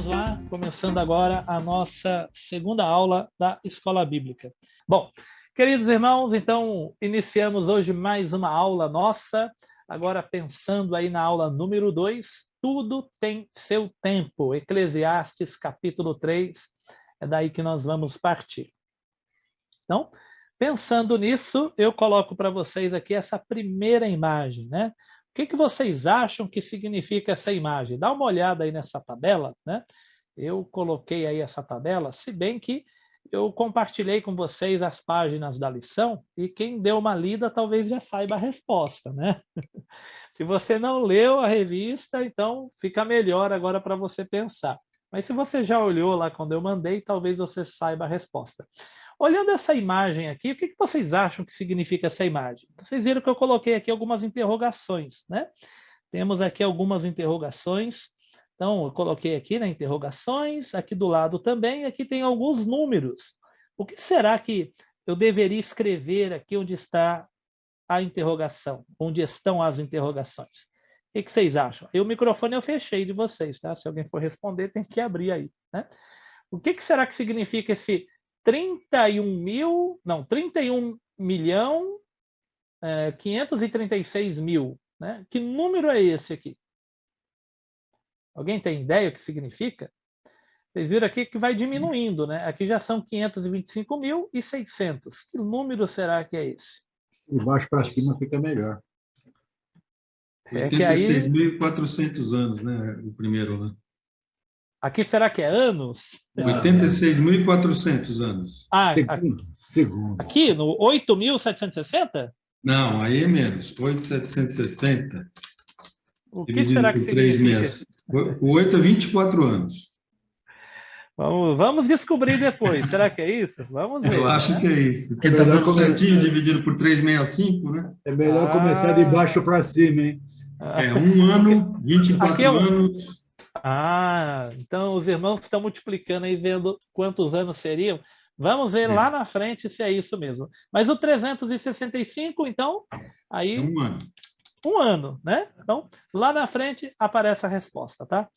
vamos lá, começando agora a nossa segunda aula da Escola Bíblica. Bom, queridos irmãos, então iniciamos hoje mais uma aula nossa, agora pensando aí na aula número 2, tudo tem seu tempo, Eclesiastes capítulo 3, é daí que nós vamos partir. Então, pensando nisso, eu coloco para vocês aqui essa primeira imagem, né? O que vocês acham que significa essa imagem? Dá uma olhada aí nessa tabela, né? Eu coloquei aí essa tabela, se bem que eu compartilhei com vocês as páginas da lição e quem deu uma lida talvez já saiba a resposta, né? Se você não leu a revista, então fica melhor agora para você pensar. Mas se você já olhou lá quando eu mandei, talvez você saiba a resposta. Olhando essa imagem aqui, o que vocês acham que significa essa imagem? Vocês viram que eu coloquei aqui algumas interrogações, né? Temos aqui algumas interrogações. Então, eu coloquei aqui, né, interrogações, aqui do lado também, aqui tem alguns números. O que será que eu deveria escrever aqui onde está a interrogação, onde estão as interrogações? O que vocês acham? E o microfone eu fechei de vocês, tá? Se alguém for responder, tem que abrir aí, né? O que será que significa esse 31 milhão 536 mil, né? Que número é esse aqui? Alguém tem ideia o que significa? Vocês viram aqui que vai diminuindo, né? Aqui já são 525.600. Que número será que é esse? De baixo para cima fica melhor. É que aí 86.400 anos, né? O primeiro, né? Aqui será que é anos? 86.400 anos. Ah, Segundo. Aqui no 8.760? Não, aí é menos. 8.760. O que será que significa? O 8 é 24 anos. Vamos descobrir depois. Será que é isso? Vamos ver. Eu acho, né, que é isso. Porque está dando certinho, dividido por 365, né? É melhor começar de baixo para cima, hein? É um ano, 24 anos. Então os irmãos estão multiplicando aí, vendo quantos anos seriam. Vamos ver lá na frente se é isso mesmo. Mas o 365, então, aí... É um ano. Um ano, né? Então, lá na frente aparece a resposta, tá?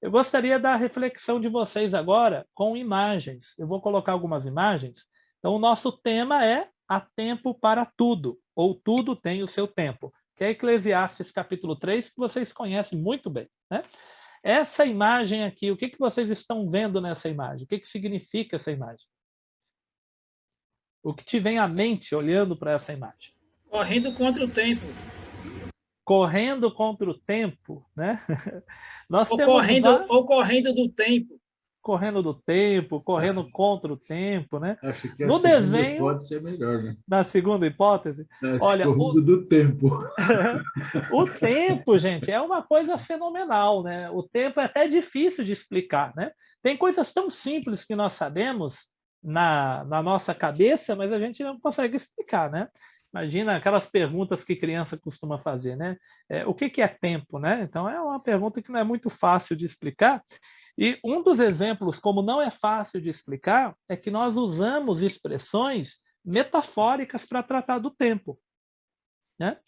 Eu gostaria da reflexão de vocês agora com imagens. Eu vou colocar algumas imagens. Então, o nosso tema é há tempo para tudo, ou tudo tem o seu tempo, que é Eclesiastes capítulo 3, que vocês conhecem muito bem, né? Essa imagem aqui, o que vocês estão vendo nessa imagem? O que significa essa imagem? O que te vem à mente olhando para essa imagem? Correndo contra o tempo. Correndo contra o tempo, né? Ou correndo do tempo. Correndo do tempo, correndo contra o tempo, né? Acho que no desenho pode ser melhor, né? Na segunda hipótese, olha, correndo do tempo. O tempo, gente, é uma coisa fenomenal, né? O tempo é até difícil de explicar, né? Tem coisas tão simples que nós sabemos na nossa cabeça, mas a gente não consegue explicar, né? Imagina aquelas perguntas que criança costuma fazer, né? O que é tempo, né? Então, é uma pergunta que não é muito fácil de explicar. E um dos exemplos, como não é fácil de explicar, é que nós usamos expressões metafóricas para tratar do tempo, né?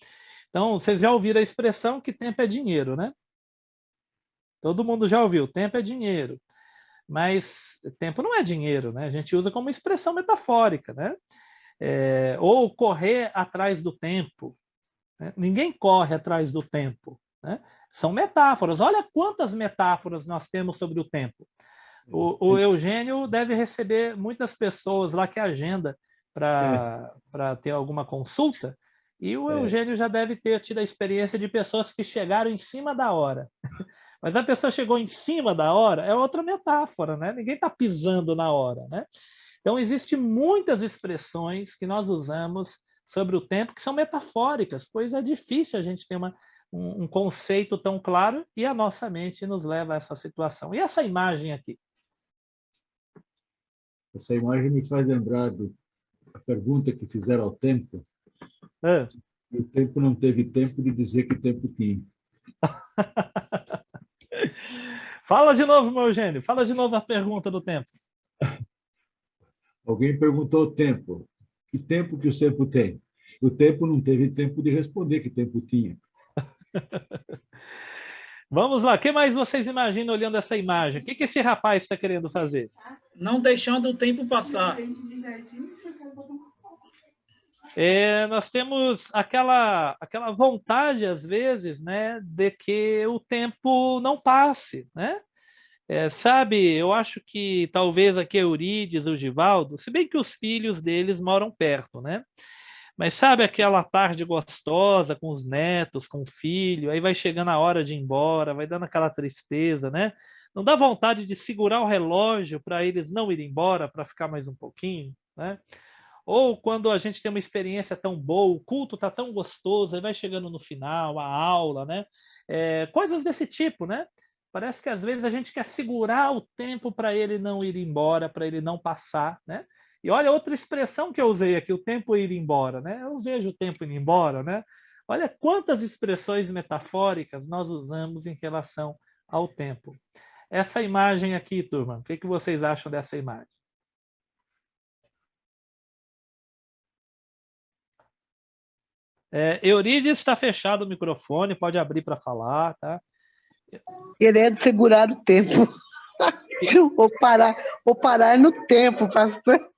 Então, vocês já ouviram a expressão que tempo é dinheiro, né? Todo mundo já ouviu, tempo é dinheiro. Mas tempo não é dinheiro, né? A gente usa como expressão metafórica, né? Ou correr atrás do tempo, né? Ninguém corre atrás do tempo, né? São metáforas. Olha quantas metáforas nós temos sobre o tempo. O Eugênio deve receber muitas pessoas lá que agenda para ter alguma consulta, e o Eugênio já deve ter tido a experiência de pessoas que chegaram em cima da hora. Mas a pessoa chegou em cima da hora, é outra metáfora, né? Ninguém está pisando na hora, né? Então, existem muitas expressões que nós usamos sobre o tempo que são metafóricas, pois é difícil a gente ter um conceito tão claro e a nossa mente nos leva a essa situação. E essa imagem aqui? Essa imagem me faz lembrar da pergunta que fizeram ao tempo. O tempo não teve tempo de dizer que tempo tinha. Fala de novo, meu Eugênio. Fala de novo a pergunta do tempo. Alguém perguntou o tempo. Que tempo que o tempo tem? O tempo não teve tempo de responder que tempo tinha. Vamos lá, o que mais vocês imaginam olhando essa imagem? O que esse rapaz está querendo fazer? Não deixando o tempo passar. Nós temos aquela vontade, às vezes, né, de que o tempo não passe, né? Sabe, eu acho que talvez aqui a Eurídice, o Givaldo, se bem que os filhos deles moram perto, né? Mas sabe aquela tarde gostosa com os netos, com o filho, aí vai chegando a hora de ir embora, vai dando aquela tristeza, né? Não dá vontade de segurar o relógio para eles não irem embora, para ficar mais um pouquinho, né? Ou quando a gente tem uma experiência tão boa, o culto está tão gostoso, aí vai chegando no final, a aula, né? Coisas desse tipo, né? Parece que às vezes a gente quer segurar o tempo para ele não ir embora, para ele não passar, né? E olha outra expressão que eu usei aqui, o tempo ir embora, né? Eu vejo o tempo indo embora, né? Olha quantas expressões metafóricas nós usamos em relação ao tempo. Essa imagem aqui, turma, o que vocês acham dessa imagem? Eurídice está fechado o microfone, pode abrir para falar, tá? Querendo segurar o tempo. ou parar no tempo, pastor.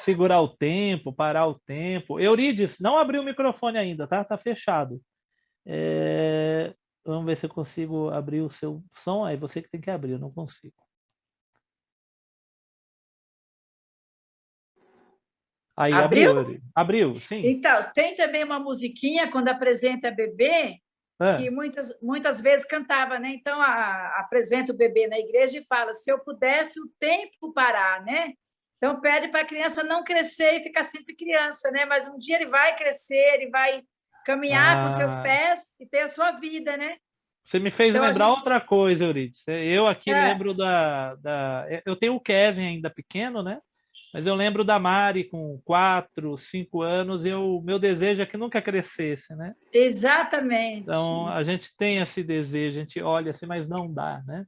Segurar o tempo, parar o tempo. Eurídice, não abriu o microfone ainda, tá? Tá fechado. Vamos ver se eu consigo abrir o seu som. É você que tem que abrir, eu não consigo. Aí, abriu? Abriu, sim. Então, tem também uma musiquinha, quando apresenta bebê, que muitas vezes cantava, né? Então, apresenta o bebê na igreja e fala, se eu pudesse o tempo parar, né? Então, pede para a criança não crescer e ficar sempre criança, né? Mas um dia ele vai crescer, ele vai caminhar com seus pés e ter a sua vida, né? Você me fez lembrar outra coisa, Eurídice. Eu aqui lembro eu tenho o Kevin ainda pequeno, né? Mas eu lembro da Mari com 4, 5 anos, meu desejo é que nunca crescesse, né? Exatamente. Então, a gente tem esse desejo, a gente olha assim, mas não dá, né?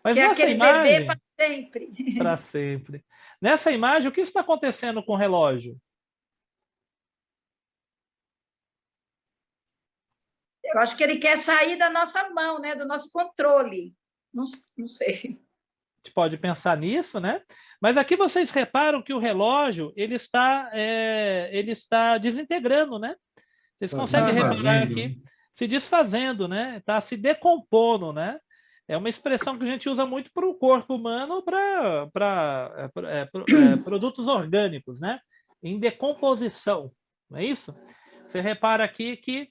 Mas que é aquele bebê para sempre. Para sempre. Nessa imagem, o que está acontecendo com o relógio? Eu acho que ele quer sair da nossa mão, né? Do nosso controle. Não sei. A gente pode pensar nisso, né? Mas aqui vocês reparam que o relógio ele está desintegrando, né? Vocês conseguem reparar aqui, se desfazendo, né? Está se decompondo, né? É uma expressão que a gente usa muito para o corpo humano, para produtos orgânicos, né? Em decomposição, não é isso? Você repara aqui que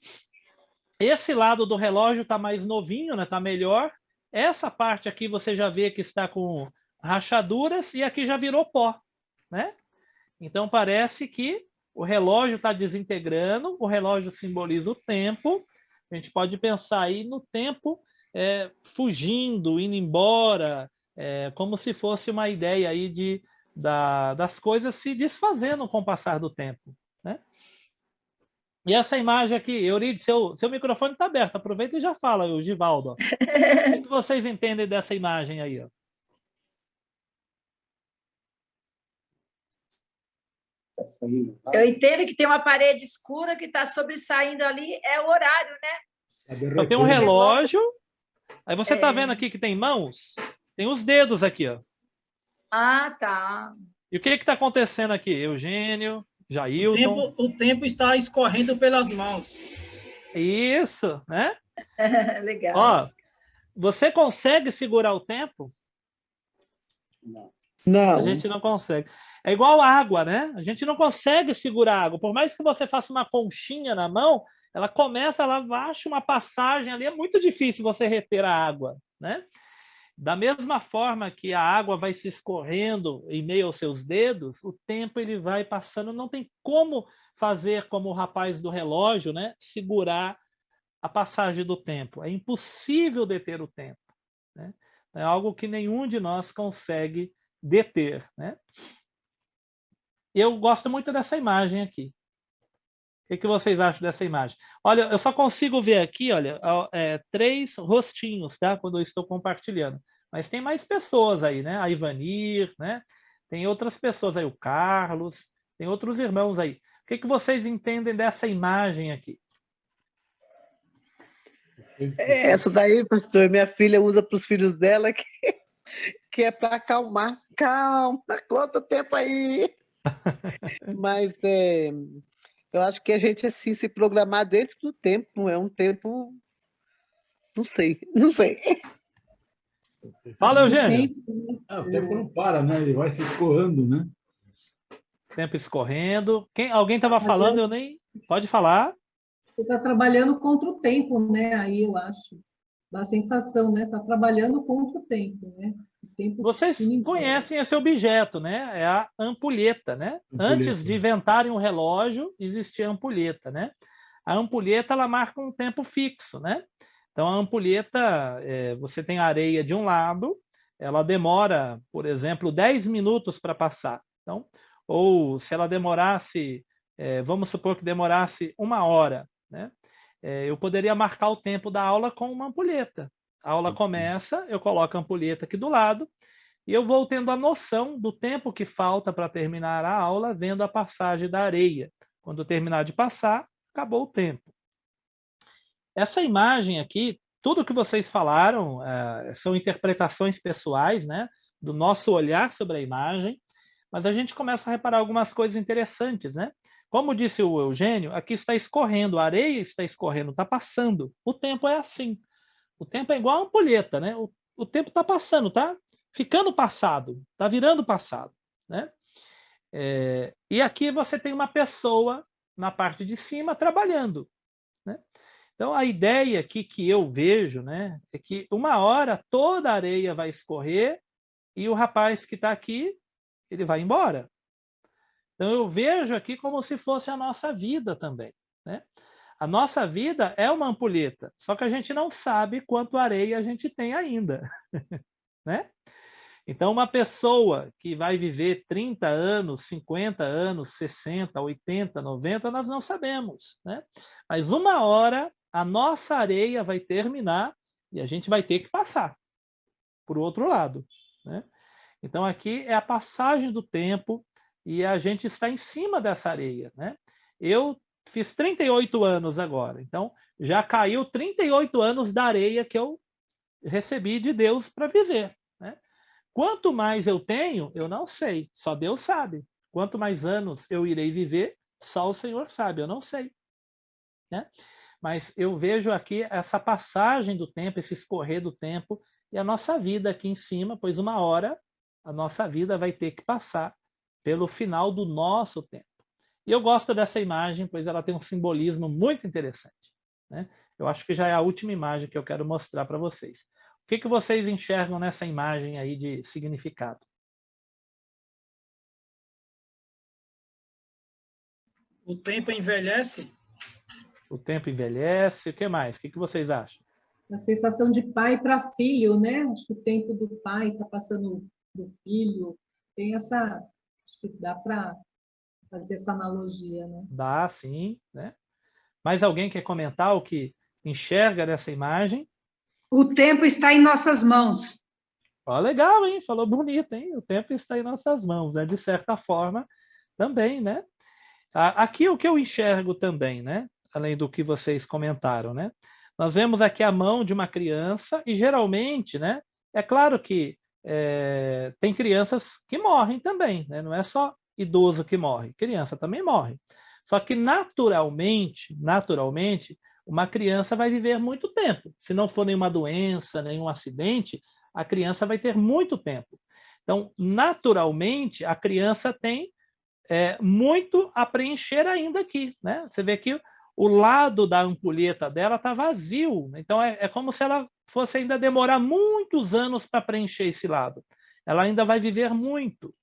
esse lado do relógio está mais novinho, né? Está melhor. Essa parte aqui você já vê que está com rachaduras e aqui já virou pó, né? Então parece que o relógio está desintegrando, o relógio simboliza o tempo. A gente pode pensar aí no tempo fugindo, indo embora, como se fosse uma ideia aí das coisas se desfazendo com o passar do tempo, né? E essa imagem aqui, Eurídice, seu microfone está aberto, aproveita e já fala, o Givaldo. Ó. O que vocês entendem dessa imagem aí? Ó? Eu entendo que tem uma parede escura que está sobressaindo ali, é o horário, né? Então, tem um relógio, aí você está vendo aqui que tem mãos? Tem os dedos aqui, ó. Ah, tá. E o que está acontecendo aqui? Eugênio, Jailton? O tempo está escorrendo pelas mãos. Isso, né? Legal. Ó, você consegue segurar o tempo? Não. A gente não consegue. É igual água, né? A gente não consegue segurar água. Por mais que você faça uma conchinha na mão, ela acha uma passagem ali, é muito difícil você reter a água, né? Da mesma forma que a água vai se escorrendo em meio aos seus dedos, o tempo ele vai passando, não tem como fazer como o rapaz do relógio, né? Segurar a passagem do tempo. É impossível deter o tempo, né? É algo que nenhum de nós consegue deter, né? Eu gosto muito dessa imagem aqui. O que vocês acham dessa imagem? Olha, eu só consigo ver aqui, olha, 3 rostinhos, tá? Quando eu estou compartilhando. Mas tem mais pessoas aí, né? A Ivanir, né? Tem outras pessoas aí, o Carlos, tem outros irmãos aí. O que vocês entendem dessa imagem aqui? Essa daí, pastor, minha filha usa para os filhos dela, que é para acalmar. Calma, quanto tempo aí? Mas eu acho que a gente, assim, se programar dentro do tempo, é um tempo... Não sei, não sei. Fala, Eugênio. O tempo não para, né? Ele vai se escoando, né? Tempo escorrendo. Alguém estava falando, eu nem... Pode falar. Você está trabalhando contra o tempo, né? Aí eu acho. Dá a sensação, né? Está trabalhando contra o tempo, né? O tempo Vocês conhecem esse objeto, né? É a ampulheta, né? Antes de inventarem o relógio, existia a ampulheta, né? A ampulheta, ela marca um tempo fixo, né? Então, a ampulheta, você tem a areia de um lado, ela demora, por exemplo, 10 minutos para passar. Então, ou se ela demorasse, vamos supor que demorasse 1 hora, né? Eu poderia marcar o tempo da aula com uma ampulheta. A aula começa, eu coloco a ampulheta aqui do lado, e eu vou tendo a noção do tempo que falta para terminar a aula, vendo a passagem da areia. Quando eu terminar de passar, acabou o tempo. Essa imagem aqui, tudo que vocês falaram, são interpretações pessoais, né, do nosso olhar sobre a imagem, mas a gente começa a reparar algumas coisas interessantes, né? Como disse o Eugênio, aqui está escorrendo, a areia está escorrendo, está passando. O tempo é assim. O tempo é igual a ampulheta, né? O tempo está passando, tá ficando passado, está virando passado, né? E aqui você tem uma pessoa na parte de cima trabalhando, né? Então, a ideia aqui que eu vejo, né, é que 1 hora toda a areia vai escorrer e o rapaz que está aqui, ele vai embora. Então, eu vejo aqui como se fosse a nossa vida também, né? A nossa vida é uma ampulheta, só que a gente não sabe quanto areia a gente tem ainda, né? Então, uma pessoa que vai viver 30 anos, 50 anos, 60, 80, 90, nós não sabemos, né? Mas 1 hora a nossa areia vai terminar e a gente vai ter que passar para o outro lado, né? Então, aqui é a passagem do tempo e a gente está em cima dessa areia, né? Eu fiz 38 anos agora, então já caiu 38 anos da areia que eu recebi de Deus para viver, né? Quanto mais eu tenho, eu não sei, só Deus sabe. Quanto mais anos eu irei viver, só o Senhor sabe, eu não sei, né? Mas eu vejo aqui essa passagem do tempo, esse escorrer do tempo, e a nossa vida aqui em cima, pois 1 hora a nossa vida vai ter que passar pelo final do nosso tempo. E eu gosto dessa imagem, pois ela tem um simbolismo muito interessante, né? Eu acho que já é a última imagem que eu quero mostrar para vocês. O que vocês enxergam nessa imagem aí de significado? O tempo envelhece? O tempo envelhece. O que mais? O que vocês acham? A sensação de pai para filho, né? Acho que o tempo do pai está passando do filho. Tem essa... Acho que dá para fazer essa analogia, né? Dá, sim, né? Mais alguém quer comentar o que enxerga nessa imagem? O tempo está em nossas mãos. Ó, legal, hein? Falou bonito, hein? O tempo está em nossas mãos, né? De certa forma, também, né? Aqui o que eu enxergo também, né? Além do que vocês comentaram, né? Nós vemos aqui a mão de uma criança e geralmente, né? É claro que tem crianças que morrem também, né? Não é só idoso que morre, criança também morre. Só que naturalmente, uma criança vai viver muito tempo. Se não for nenhuma doença, nenhum acidente, a criança vai ter muito tempo. Então, naturalmente, a criança tem muito a preencher ainda aqui, né? Você vê que o lado da ampulheta dela está vazio. Então, é como se ela fosse ainda demorar muitos anos para preencher esse lado. Ela ainda vai viver muito.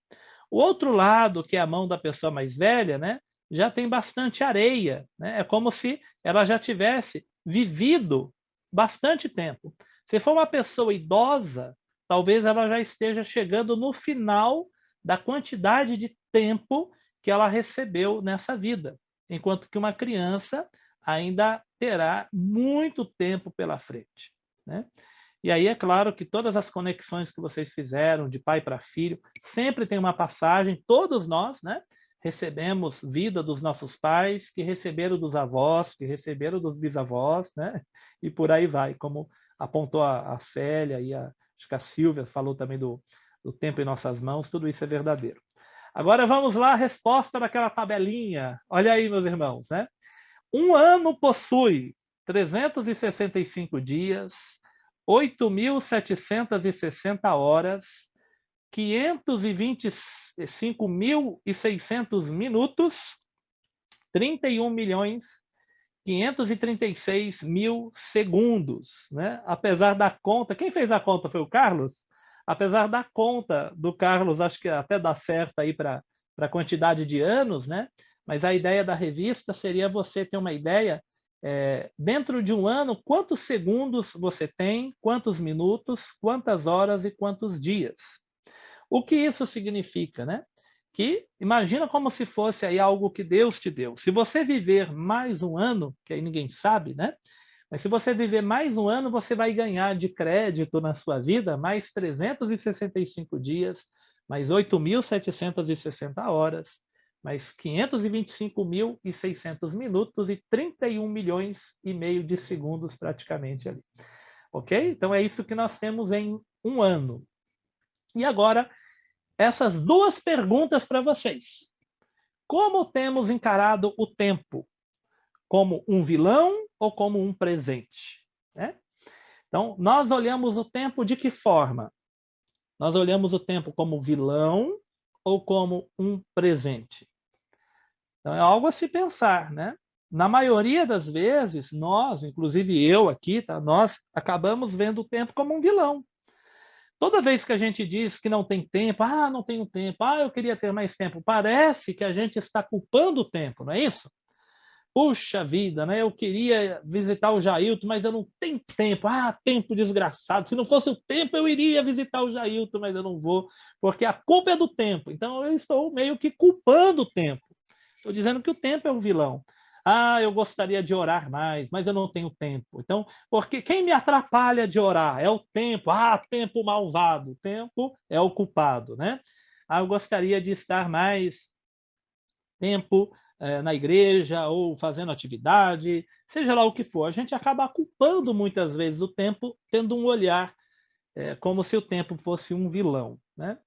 O outro lado, que é a mão da pessoa mais velha, né? Já tem bastante areia, né? É como se ela já tivesse vivido bastante tempo. Se for uma pessoa idosa, talvez ela já esteja chegando no final da quantidade de tempo que ela recebeu nessa vida, enquanto que uma criança ainda terá muito tempo pela frente, né? E aí é claro que todas as conexões que vocês fizeram de pai para filho, sempre tem uma passagem, todos nós, né? recebemos vida dos nossos pais, que receberam dos avós, que receberam dos bisavós, né? E por aí vai, como apontou a Célia e acho que a Silvia falou também do tempo em nossas mãos, tudo isso é verdadeiro. Agora vamos lá, a resposta daquela tabelinha. Olha aí, meus irmãos, né? Um ano possui 365 dias, 8.760 horas, 525.600 minutos, 31.536.000 segundos, né? Apesar da conta, quem fez a conta foi o Carlos? Apesar da conta do Carlos, acho que até dá certo aí para a quantidade de anos, né? Mas a ideia da revista seria você ter uma ideia, dentro de um ano, quantos segundos você tem, quantos minutos, quantas horas e quantos dias. O que isso significa, né? Que imagina como se fosse aí algo que Deus te deu. Se você viver mais um ano, que aí ninguém sabe, né? Mas se você viver mais um ano, você vai ganhar de crédito na sua vida mais 365 dias, mais 8.760 horas, mais 525.600 minutos e 31 milhões e meio de segundos praticamente ali. Ok? Então é isso que nós temos em um ano. E agora, essas duas perguntas para vocês. Como temos encarado o tempo? Como um vilão ou como um presente? Né? Então, nós olhamos o tempo de que forma? Nós olhamos o tempo como vilão ou como um presente? Então, é algo a se pensar, né? Na maioria das vezes, nós, inclusive eu aqui, tá? Nós acabamos vendo o tempo como um vilão. Toda vez que a gente diz que não tem tempo, não tenho tempo, eu queria ter mais tempo, parece que a gente está culpando o tempo, não é isso? Puxa vida, né? Eu queria visitar o Jailton, mas eu não tenho tempo. Tempo desgraçado. Se não fosse o tempo, eu iria visitar o Jailton, mas eu não vou, porque a culpa é do tempo. Então, eu estou meio que culpando o tempo. Estou dizendo que o tempo é um vilão. Eu gostaria de orar mais, mas eu não tenho tempo. Então, porque quem me atrapalha de orar é o tempo. Tempo malvado. O tempo é o culpado, né? Eu gostaria de estar mais tempo na igreja ou fazendo atividade, seja lá o que for. A gente acaba culpando muitas vezes o tempo, tendo um olhar como se o tempo fosse um vilão, né?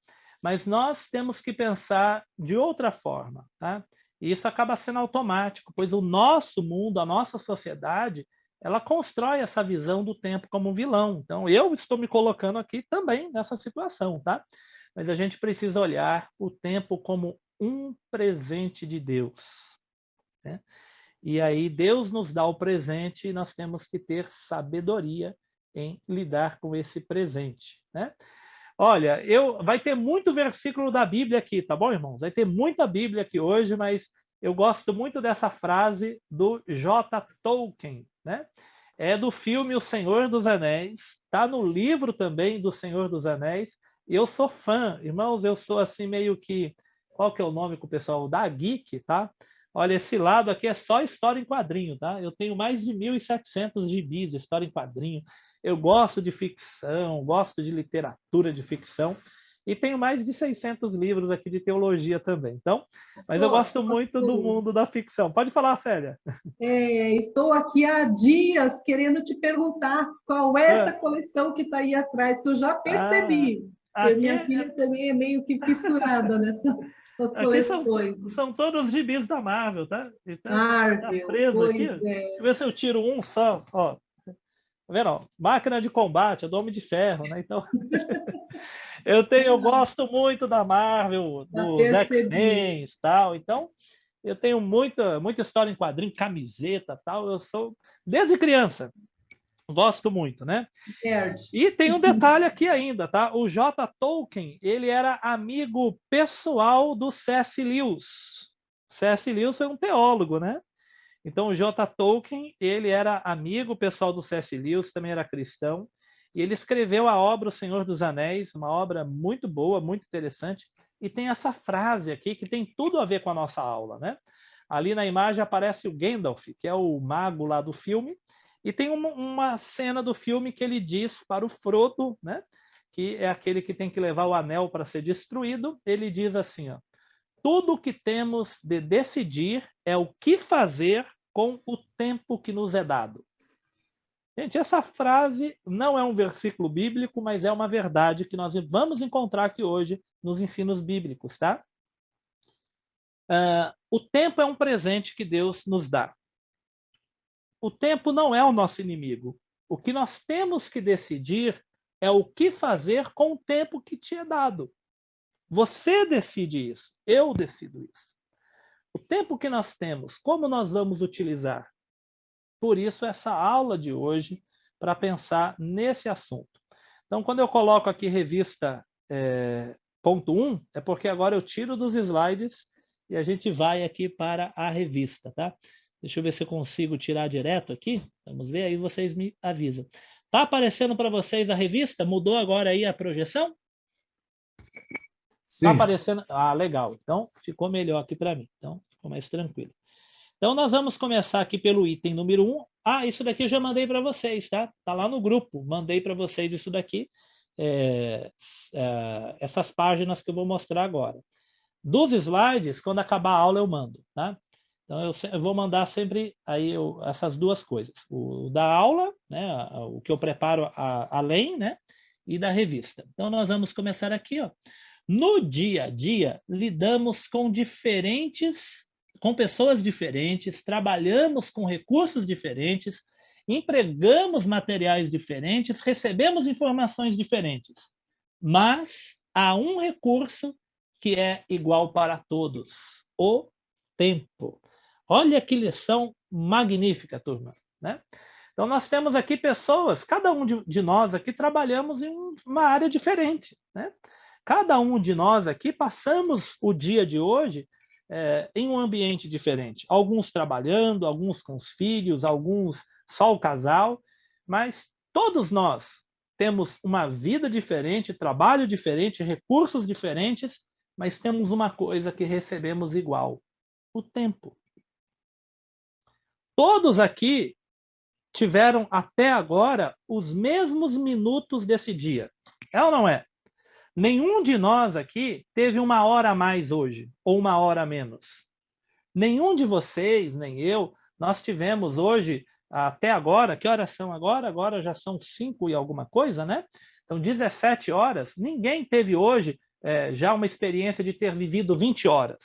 Mas nós temos que pensar de outra forma, tá? E isso acaba sendo automático, pois o nosso mundo, a nossa sociedade, ela constrói essa visão do tempo como um vilão. Então, eu estou me colocando aqui também nessa situação, tá? Mas a gente precisa olhar o tempo como um presente de Deus, né? E aí Deus nos dá o presente e nós temos que ter sabedoria em lidar com esse presente, né? Olha, vai ter muito versículo da Bíblia aqui, tá bom, irmãos? Vai ter muita Bíblia aqui hoje, mas eu gosto muito dessa frase do J. Tolkien, né? É do filme O Senhor dos Anéis, tá no livro também do Senhor dos Anéis. Eu sou fã, irmãos, eu sou assim meio que, qual que é o nome que o pessoal dá? Geek, tá? Olha, esse lado aqui é só história em quadrinho, tá? Eu tenho mais de 1.700 gibis de história em quadrinho. Eu gosto de ficção, gosto de literatura de ficção e tenho mais de 600 livros aqui de teologia também. Então, mas eu gosto muito do mundo da ficção. Pode falar, Célia. Estou aqui há dias querendo te perguntar qual é essa coleção que está aí atrás, que eu já percebi. Minha filha também é meio que fissurada nessas coleções. São todos gibis da Marvel, tá? Marvel, tá preso aqui. É. Deixa eu ver se eu tiro um só. Ó. Tá vendo? Máquina de combate, é do Homem de Ferro, né? Então, eu gosto muito da Marvel, dos X-Men e tal. Então, eu tenho muita história em quadrinho, camiseta tal. Eu sou, desde criança, gosto muito, né? E tem um detalhe aqui ainda, tá? O J. Tolkien, ele era amigo pessoal do C.S. Lewis. C.S. Lewis foi um teólogo, né? Então, o J. Tolkien, ele era amigo pessoal do C.S. Lewis, também era cristão, e ele escreveu a obra O Senhor dos Anéis, uma obra muito boa, muito interessante, e tem essa frase aqui que tem tudo a ver com a nossa aula, né? Ali na imagem aparece o Gandalf, que é o mago lá do filme, e tem uma cena do filme que ele diz para o Frodo, né? Que é aquele que tem que levar o anel para ser destruído, ele diz assim, ó: tudo o que temos de decidir é o que fazer com o tempo que nos é dado. Gente, essa frase não é um versículo bíblico, mas é uma verdade que nós vamos encontrar aqui hoje nos ensinos bíblicos, tá? O tempo é um presente que Deus nos dá. O tempo não é o nosso inimigo. O que nós temos que decidir é o que fazer com o tempo que te é dado. Você decide isso, eu decido isso. O tempo que nós temos, como nós vamos utilizar? Por isso, essa aula de hoje, para pensar nesse assunto. Então, quando eu coloco aqui revista ponto 1, é porque agora eu tiro dos slides e a gente vai aqui para a revista, tá? Deixa eu ver se eu consigo tirar direto aqui. Vamos ver, aí vocês me avisam. Tá aparecendo para vocês a revista? Mudou agora aí a projeção? Sim. Tá aparecendo? Ah, legal. Então, ficou melhor aqui para mim. Então, ficou mais tranquilo. Então, nós vamos começar aqui pelo item número 1. Ah, isso daqui eu já mandei para vocês, tá? Tá lá no grupo. Mandei para vocês isso daqui. Essas páginas que eu vou mostrar agora. Dos slides, quando acabar a aula, eu mando, tá? Então, eu vou mandar sempre aí essas duas coisas. O da aula, né? O que eu preparo além, né? E da revista. Então, nós vamos começar aqui, ó. No dia a dia, lidamos com pessoas diferentes, trabalhamos com recursos diferentes, empregamos materiais diferentes, recebemos informações diferentes. Mas há um recurso que é igual para todos: o tempo. Olha que lição magnífica, turma, né? Então, nós temos aqui pessoas, cada um de nós aqui trabalhamos em uma área diferente, né? Cada um de nós aqui passamos o dia de hoje em um ambiente diferente. Alguns trabalhando, alguns com os filhos, alguns só o casal, mas todos nós temos uma vida diferente, trabalho diferente, recursos diferentes, mas temos uma coisa que recebemos igual: o tempo. Todos aqui tiveram até agora os mesmos minutos desse dia. É ou não é? Nenhum de nós aqui teve uma hora a mais hoje, ou uma hora a menos. Nenhum de vocês, nem eu, nós tivemos hoje, até agora, que horas são agora? Agora já são 5 e alguma coisa, né? Então, 17 horas. Ninguém teve hoje já uma experiência de ter vivido 20 horas.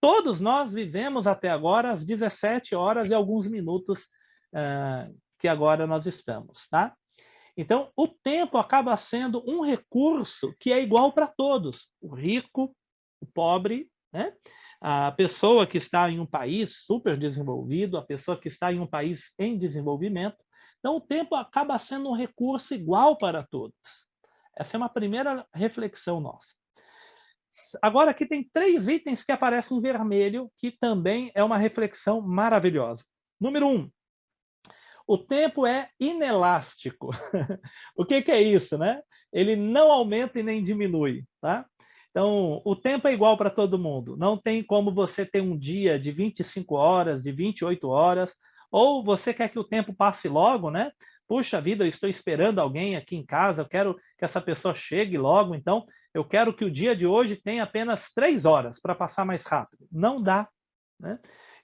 Todos nós vivemos até agora as 17 horas e alguns minutos que agora nós estamos, tá? Então, o tempo acaba sendo um recurso que é igual para todos. O rico, o pobre, né? A pessoa que está em um país super desenvolvido, a pessoa que está em um país em desenvolvimento. Então, o tempo acaba sendo um recurso igual para todos. Essa é uma primeira reflexão nossa. Agora, aqui tem 3 itens que aparecem em vermelho, que também é uma reflexão maravilhosa. Número 1. O tempo é inelástico. O que é isso, né? Ele não aumenta e nem diminui, tá? Então, o tempo é igual para todo mundo. Não tem como você ter um dia de 25 horas, de 28 horas, ou você quer que o tempo passe logo, né? Puxa vida, eu estou esperando alguém aqui em casa, eu quero que essa pessoa chegue logo, então eu quero que o dia de hoje tenha apenas 3 horas para passar mais rápido. Não dá, né?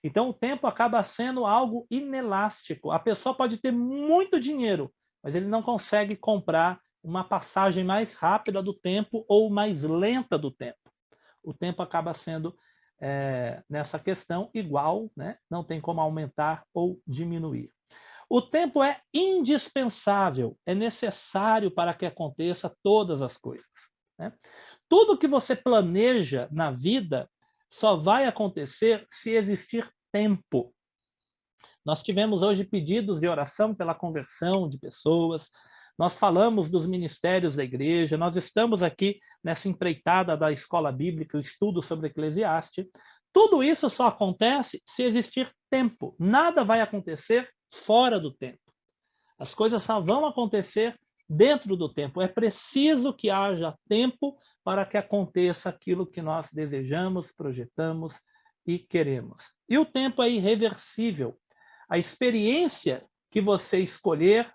Então, o tempo acaba sendo algo inelástico. A pessoa pode ter muito dinheiro, mas ele não consegue comprar uma passagem mais rápida do tempo ou mais lenta do tempo. O tempo acaba sendo, nessa questão, igual, né? Não tem como aumentar ou diminuir. O tempo é indispensável, é necessário para que aconteça todas as coisas, né? Tudo que você planeja na vida só vai acontecer se existir tempo. Nós tivemos hoje pedidos de oração pela conversão de pessoas, nós falamos dos ministérios da igreja, nós estamos aqui nessa empreitada da escola bíblica, o estudo sobre Eclesiastes. Tudo isso só acontece se existir tempo. Nada vai acontecer fora do tempo. As coisas só vão acontecer dentro do tempo. É preciso que haja tempo para que aconteça aquilo que nós desejamos, projetamos e queremos. E o tempo é irreversível. A experiência que você escolher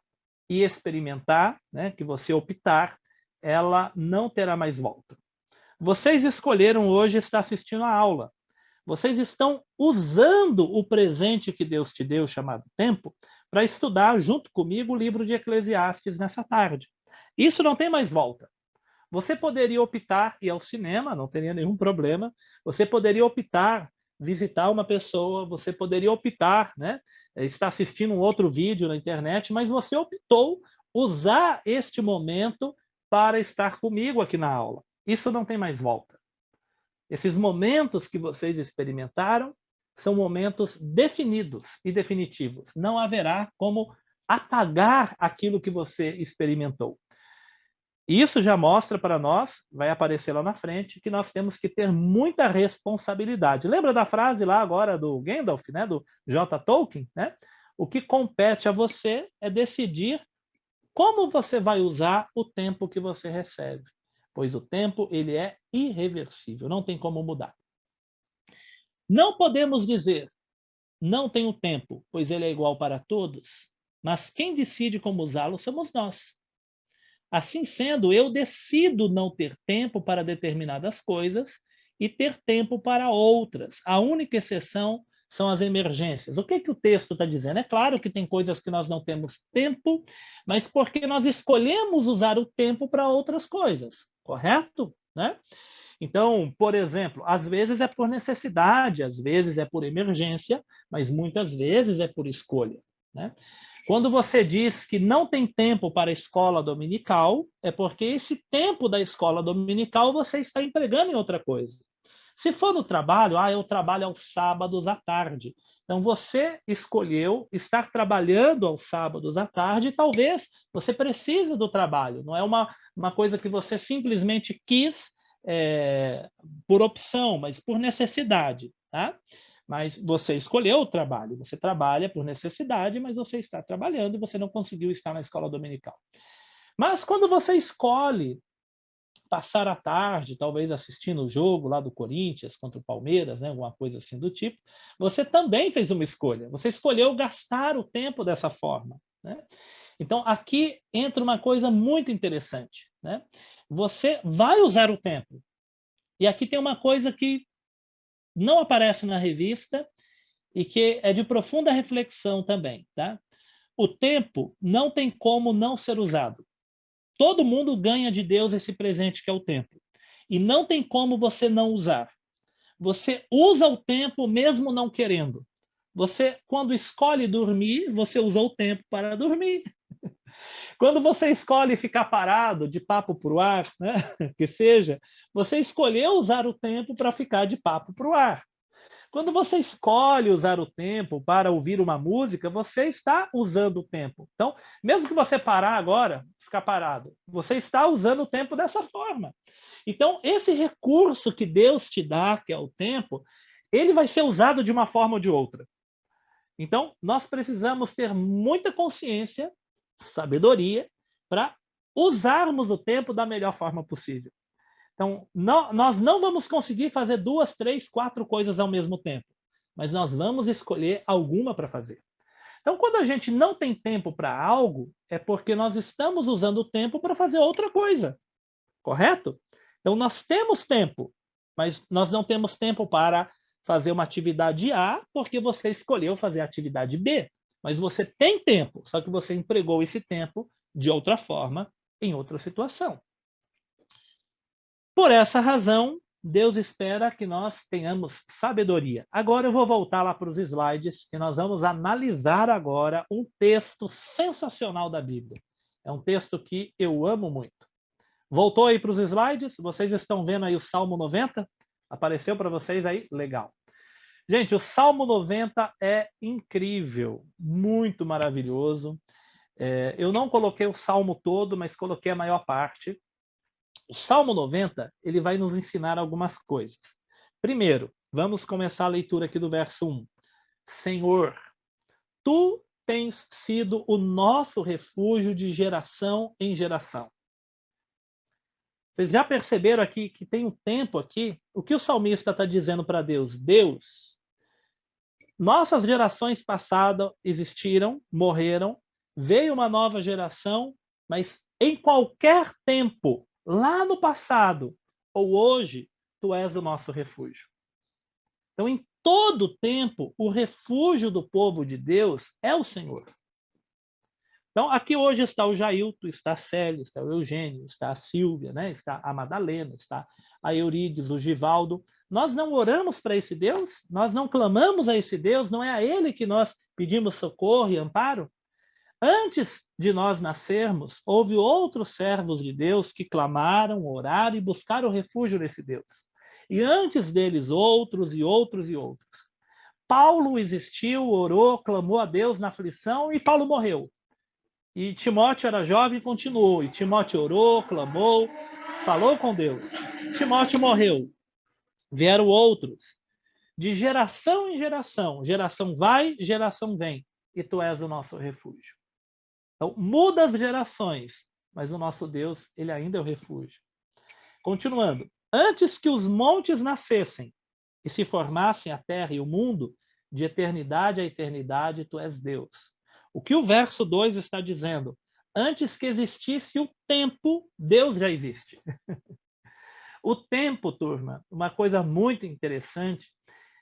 e experimentar, né, que você optar, ela não terá mais volta. Vocês escolheram hoje estar assistindo a aula. Vocês estão usando o presente que Deus te deu, chamado tempo, para estudar junto comigo o livro de Eclesiastes nessa tarde. Isso não tem mais volta. Você poderia optar ir ao cinema, não teria nenhum problema. Você poderia optar visitar uma pessoa, você poderia optar, né, estar assistindo um outro vídeo na internet, mas você optou usar este momento para estar comigo aqui na aula. Isso não tem mais volta. Esses momentos que vocês experimentaram são momentos definidos e definitivos. Não haverá como apagar aquilo que você experimentou. Isso já mostra para nós, vai aparecer lá na frente, que nós temos que ter muita responsabilidade. Lembra da frase lá agora do Gandalf, né, do J. Tolkien? Né? O que compete a você é decidir como você vai usar o tempo que você recebe. Pois o tempo ele é irreversível, não tem como mudar. Não podemos dizer, não tenho tempo, pois ele é igual para todos, mas quem decide como usá-lo somos nós. Assim sendo, eu decido não ter tempo para determinadas coisas e ter tempo para outras. A única exceção são as emergências. O que o texto está dizendo? É claro que tem coisas que nós não temos tempo, mas porque nós escolhemos usar o tempo para outras coisas, correto? Né? Então, por exemplo, às vezes é por necessidade, às vezes é por emergência, mas muitas vezes é por escolha. Né? Quando você diz que não tem tempo para a escola dominical, é porque esse tempo da escola dominical você está empregando em outra coisa. Se for no trabalho, eu trabalho aos sábados à tarde. Então, você escolheu estar trabalhando aos sábados à tarde e talvez você precise do trabalho. Não é uma coisa que você simplesmente quis por opção, mas por necessidade. Tá? Mas você escolheu o trabalho. Você trabalha por necessidade, mas você está trabalhando e você não conseguiu estar na escola dominical. Mas quando você escolhe passar a tarde, talvez assistindo o jogo lá do Corinthians contra o Palmeiras, né, alguma coisa assim do tipo, você também fez uma escolha. Você escolheu gastar o tempo dessa forma. Né? Então, aqui entra uma coisa muito interessante. Né? Você vai usar o tempo. E aqui tem uma coisa que não aparece na revista e que é de profunda reflexão também. Tá? O tempo não tem como não ser usado. Todo mundo ganha de Deus esse presente que é o tempo. E não tem como você não usar. Você usa o tempo mesmo não querendo. Você, quando escolhe dormir, você usou o tempo para dormir. Quando você escolhe ficar parado, de papo para o ar, né? Que seja, você escolheu usar o tempo para ficar de papo para o ar. Quando você escolhe usar o tempo para ouvir uma música, você está usando o tempo. Então, mesmo que você parar agora, ficar parado, você está usando o tempo dessa forma. Então, esse recurso que Deus te dá, que é o tempo, ele vai ser usado de uma forma ou de outra. Então, nós precisamos ter muita consciência, sabedoria, para usarmos o tempo da melhor forma possível. Então, nós não vamos conseguir fazer 2, 3, 4 coisas ao mesmo tempo, mas nós vamos escolher alguma para fazer. Então, quando a gente não tem tempo para algo, é porque nós estamos usando o tempo para fazer outra coisa, correto? Então, nós temos tempo, mas nós não temos tempo para fazer uma atividade A, porque você escolheu fazer a atividade B. Mas você tem tempo, só que você empregou esse tempo de outra forma, em outra situação. Por essa razão, Deus espera que nós tenhamos sabedoria. Agora eu vou voltar lá para os slides, que nós vamos analisar agora um texto sensacional da Bíblia. É um texto que eu amo muito. Voltou aí para os slides? Vocês estão vendo aí o Salmo 90? Apareceu para vocês aí? Legal. Gente, o Salmo 90 é incrível, muito maravilhoso. Eu não coloquei o Salmo todo, mas coloquei a maior parte. O Salmo 90, ele vai nos ensinar algumas coisas. Primeiro, vamos começar a leitura aqui do verso 1. Senhor, tu tens sido o nosso refúgio de geração em geração. Vocês já perceberam aqui que tem um tempo aqui? O que o salmista está dizendo para Deus? Deus, nossas gerações passadas existiram, morreram, veio uma nova geração, mas em qualquer tempo, lá no passado, ou hoje, tu és o nosso refúgio. Então, em todo tempo, o refúgio do povo de Deus é o Senhor. Então, aqui hoje está o Jailton, está a Célia, está o Eugênio, está a Silvia, né? Está a Madalena, está a Eurides, o Givaldo. Nós não oramos para esse Deus? Nós não clamamos a esse Deus? Não é a Ele que nós pedimos socorro e amparo? Antes de nós nascermos, houve outros servos de Deus que clamaram, oraram e buscaram refúgio nesse Deus. E antes deles, outros e outros e outros. Paulo existiu, orou, clamou a Deus na aflição e Paulo morreu. E Timóteo era jovem e continuou. E Timóteo orou, clamou, falou com Deus. Timóteo morreu. Vieram outros. De geração em geração. Geração vai, geração vem. E tu és o nosso refúgio. Então, muda as gerações, mas o nosso Deus, ele ainda é o refúgio. Continuando. Antes que os montes nascessem e se formassem a terra e o mundo, de eternidade a eternidade, tu és Deus. O que o verso 2 está dizendo? Antes que existisse o tempo, Deus já existe. O tempo, turma, uma coisa muito interessante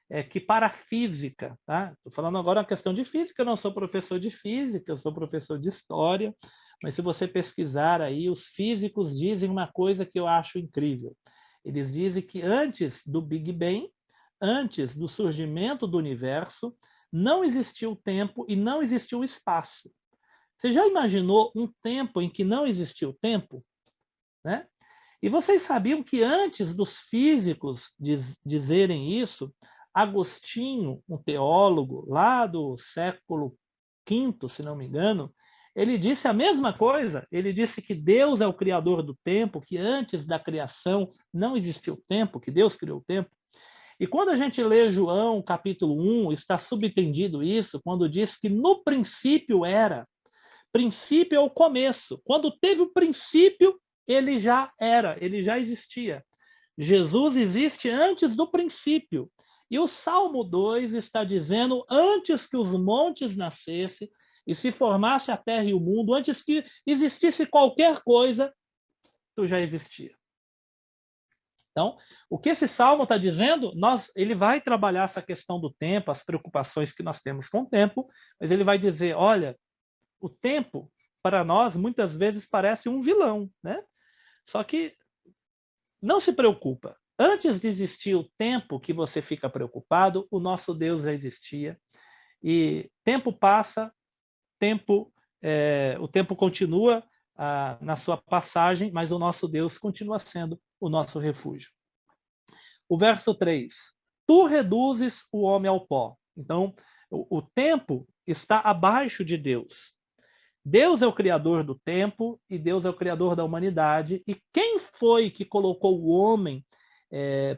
é que para a física, tá? Estou falando agora uma questão de física, eu não sou professor de física, eu sou professor de história, mas se você pesquisar aí, os físicos dizem uma coisa que eu acho incrível. Eles dizem que antes do Big Bang, antes do surgimento do universo, não existiu tempo e não existiu espaço. Você já imaginou um tempo em que não existiu tempo? Né? E vocês sabiam que antes dos físicos dizerem isso, Agostinho, um teólogo lá do século V, se não me engano, ele disse a mesma coisa. Ele disse que Deus é o criador do tempo, que antes da criação não existiu tempo, que Deus criou o tempo. E quando a gente lê João, capítulo 1, está subentendido isso, quando diz que no princípio era. Princípio é o começo. Quando teve o princípio, ele já era, ele já existia. Jesus existe antes do princípio. E o Salmo 2 está dizendo, antes que os montes nascessem e se formasse a terra e o mundo, antes que existisse qualquer coisa, tu já existia. Então, o que esse salmo está dizendo, ele vai trabalhar essa questão do tempo, as preocupações que nós temos com o tempo, mas ele vai dizer, olha, o tempo, para nós, muitas vezes parece um vilão, né? Só que não se preocupa. Antes de existir o tempo que você fica preocupado, o nosso Deus já existia. E tempo passa, o tempo continua na sua passagem, mas o nosso Deus continua sendo o nosso refúgio. O verso 3. Tu reduzes o homem ao pó. Então, o tempo está abaixo de Deus. Deus é o criador do tempo e Deus é o criador da humanidade. E quem foi que colocou o homem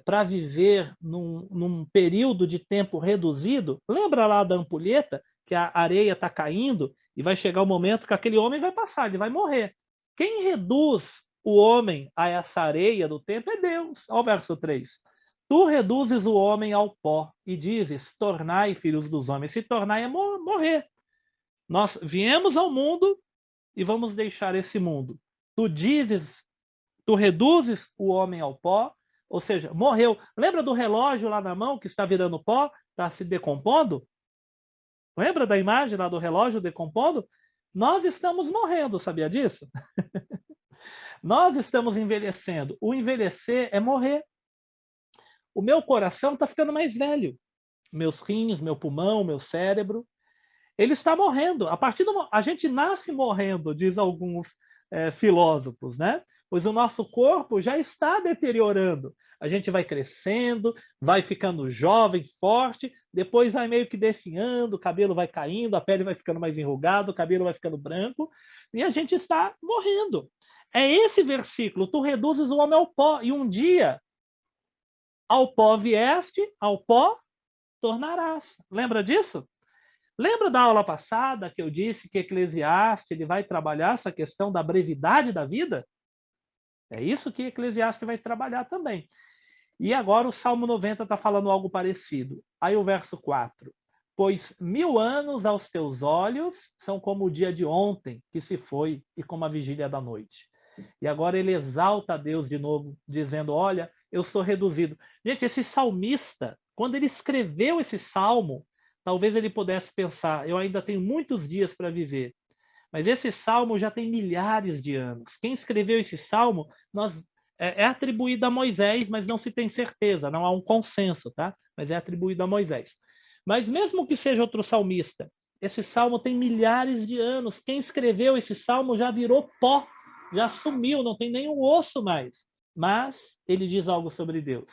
para viver num período de tempo reduzido? Lembra lá da ampulheta, que a areia está caindo e vai chegar o momento que aquele homem vai passar, ele vai morrer. Quem reduz o homem a essa areia do tempo é Deus. Olha o verso 3. Tu reduzes o homem ao pó e dizes, tornai filhos dos homens. Se tornai é morrer. Nós viemos ao mundo e vamos deixar esse mundo. Tu reduzes o homem ao pó, ou seja, morreu. Lembra do relógio lá na mão que está virando pó, está se decompondo? Lembra da imagem lá do relógio decompondo? Nós estamos morrendo, sabia disso? Nós estamos envelhecendo. O envelhecer é morrer. O meu coração está ficando mais velho. Meus rins, meu pulmão, meu cérebro. Ele está morrendo. A gente nasce morrendo, diz alguns filósofos, né? Pois o nosso corpo já está deteriorando. A gente vai crescendo, vai ficando jovem, forte, depois vai meio que definhando, o cabelo vai caindo, a pele vai ficando mais enrugada, o cabelo vai ficando branco, e a gente está morrendo. É esse versículo, tu reduzes o homem ao pó, e um dia, ao pó vieste, ao pó tornarás. Lembra disso? Lembra da aula passada que eu disse que Eclesiastes ele vai trabalhar essa questão da brevidade da vida? É isso que Eclesiastes vai trabalhar também. E agora o Salmo 90 está falando algo parecido. Aí o verso 4. Pois 1000 anos aos teus olhos são como o dia de ontem que se foi e como a vigília da noite. E agora ele exalta a Deus de novo, dizendo, olha, eu sou reduzido. Gente, esse salmista, quando ele escreveu esse salmo, talvez ele pudesse pensar, eu ainda tenho muitos dias para viver. Mas esse salmo já tem milhares de anos. Quem escreveu esse salmo é atribuído a Moisés, mas não se tem certeza, não há um consenso, tá? Mas é atribuído a Moisés. Mas mesmo que seja outro salmista, esse salmo tem milhares de anos. Quem escreveu esse salmo já virou pó, já sumiu, não tem nenhum osso mais. Mas ele diz algo sobre Deus.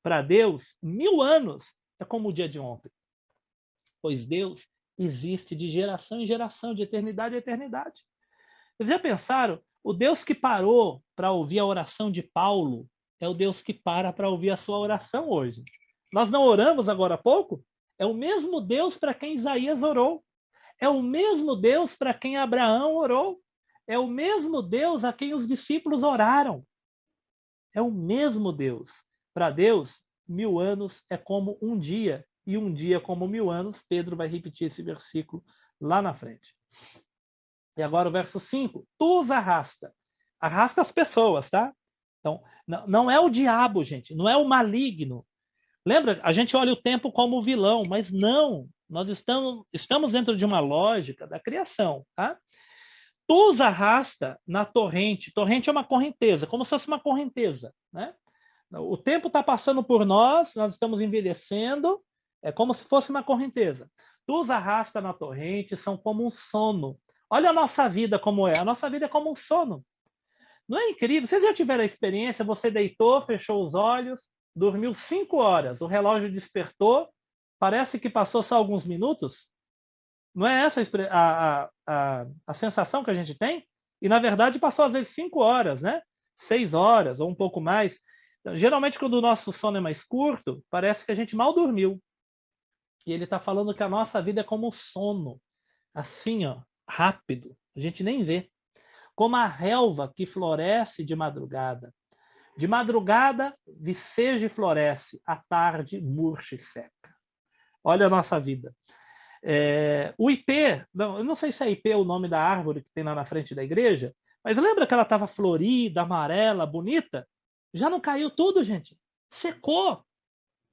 Para Deus, 1000 anos é como o dia de ontem. Pois Deus existe de geração em geração, de eternidade em eternidade. Vocês já pensaram? O Deus que parou para ouvir a oração de Paulo é o Deus que para ouvir a sua oração hoje. Nós não oramos agora há pouco? É o mesmo Deus para quem Isaías orou. É o mesmo Deus para quem Abraão orou. É o mesmo Deus a quem os discípulos oraram. É o mesmo Deus. Para Deus, 1000 anos é como um dia. E um dia como 1000 anos, Pedro vai repetir esse versículo lá na frente. E agora o verso 5. Tu os arrasta. Arrasta as pessoas, tá? Então, não é o diabo, gente. Não é o maligno. Lembra? A gente olha o tempo como vilão, mas não. Nós estamos dentro de uma lógica da criação, tá? Tu os arrasta na torrente. Torrente é uma correnteza, como se fosse uma correnteza, né? O tempo está passando por nós estamos envelhecendo, é como se fosse uma correnteza. Tu os arrasta na torrente, são como um sono. Olha a nossa vida como é. A nossa vida é como um sono. Não é incrível? Vocês já tiveram a experiência, você deitou, fechou os olhos, dormiu 5 horas, o relógio despertou, parece que passou só alguns minutos? Não é essa a sensação que a gente tem? E, na verdade, passou às vezes 5 horas, né? 6 horas ou um pouco mais. Então, geralmente, quando o nosso sono é mais curto, parece que a gente mal dormiu. E ele está falando que a nossa vida é como um sono, assim, ó, rápido, a gente nem vê. Como a relva que floresce de madrugada. De madrugada, viceja e floresce, à tarde, murcha e seca. Olha a nossa vida. O ipê, eu não sei se é ipê é o nome da árvore que tem lá na frente da igreja, mas lembra que ela estava florida, amarela, bonita? Já não caiu tudo, gente. Secou.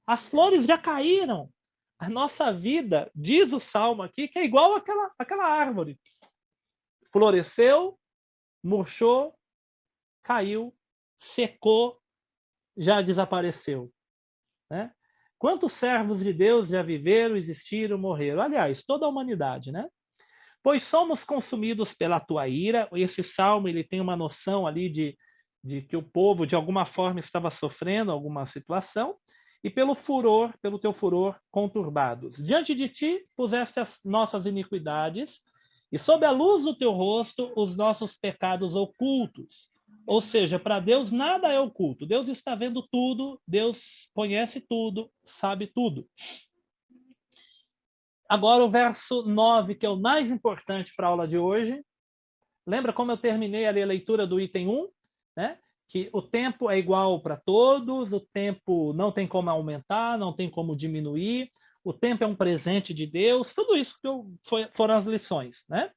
As flores já caíram. A nossa vida, diz o Salmo aqui, que é igual àquela árvore. Floresceu, murchou, caiu, secou, já desapareceu. Né? Quantos servos de Deus já viveram, existiram, morreram? Aliás, toda a humanidade, né? Pois somos consumidos pela tua ira. Esse Salmo ele tem uma noção ali de que o povo, de alguma forma, estava sofrendo alguma situação. E pelo teu furor, conturbados. Diante de ti puseste as nossas iniquidades, e sob a luz do teu rosto, os nossos pecados ocultos. Ou seja, para Deus nada é oculto. Deus está vendo tudo, Deus conhece tudo, sabe tudo. Agora o verso 9, que é o mais importante para a aula de hoje. Lembra como eu terminei ali a leitura do item 1? Né? Que o tempo é igual para todos, o tempo não tem como aumentar, não tem como diminuir, o tempo é um presente de Deus, tudo isso foram as lições, né?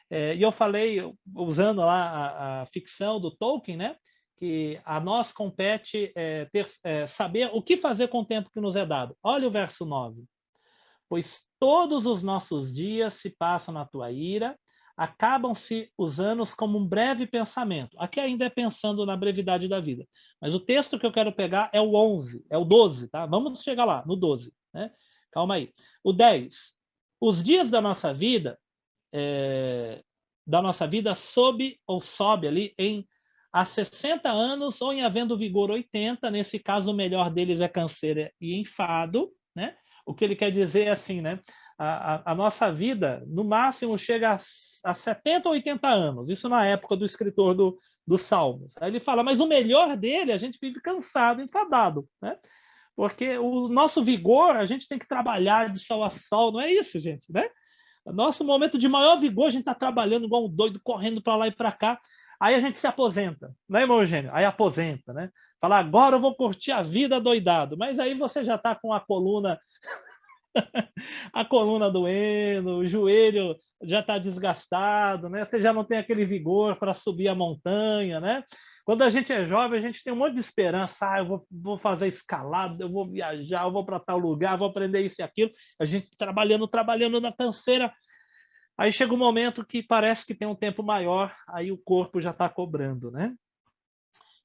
E eu falei, usando lá a ficção do Tolkien, né? Que a nós compete saber o que fazer com o tempo que nos é dado. Olha o verso 9. Pois todos os nossos dias se passam na tua ira, acabam-se os anos como um breve pensamento. Aqui ainda é pensando na brevidade da vida. Mas o texto que eu quero pegar é o 11, é o 12, tá? Vamos chegar lá, no 12. Né? Calma aí. O 10. Os dias da nossa vida sobe ali há 60 anos ou em havendo vigor 80. Nesse caso, o melhor deles é canseira e enfado. Né? O que ele quer dizer é assim, né? A nossa vida, no máximo, chega a 70 ou 80 anos. Isso na época do escritor dos Salmos. Aí ele fala, mas o melhor dele, a gente vive cansado, enfadado. Né? Porque o nosso vigor, a gente tem que trabalhar de sol a sol. Não é isso, gente, né? Nosso momento de maior vigor, a gente está trabalhando igual um doido, correndo para lá e para cá. Aí a gente se aposenta. Né, irmão Eugênio? Aí aposenta, né? Fala, agora eu vou curtir a vida doidado. Mas aí você já está com a coluna A coluna doendo, o joelho já está desgastado, né? Você já não tem aquele vigor para subir a montanha, né? Quando a gente é jovem, a gente tem um monte de esperança. Eu vou fazer escalada, eu vou viajar, eu vou para tal lugar, vou aprender isso e aquilo. A gente trabalhando na canseira. Aí chega um momento que parece que tem um tempo maior, aí o corpo já está cobrando, né?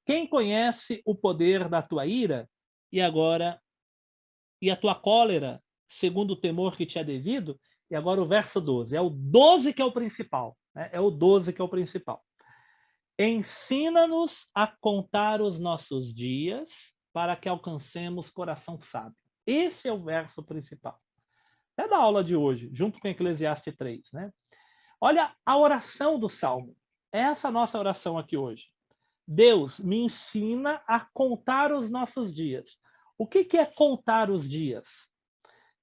Quem conhece o poder da tua ira e a tua cólera, segundo o temor que te é devido? E agora o verso 12. É o 12 que é o principal, né? É o 12 que é o principal. Ensina-nos a contar os nossos dias para que alcancemos coração sábio. Esse é o verso principal. É da aula de hoje, junto com Eclesiastes 3, né? Olha a oração do Salmo. Essa é a nossa oração aqui hoje. Deus, me ensina a contar os nossos dias. O que é contar os dias?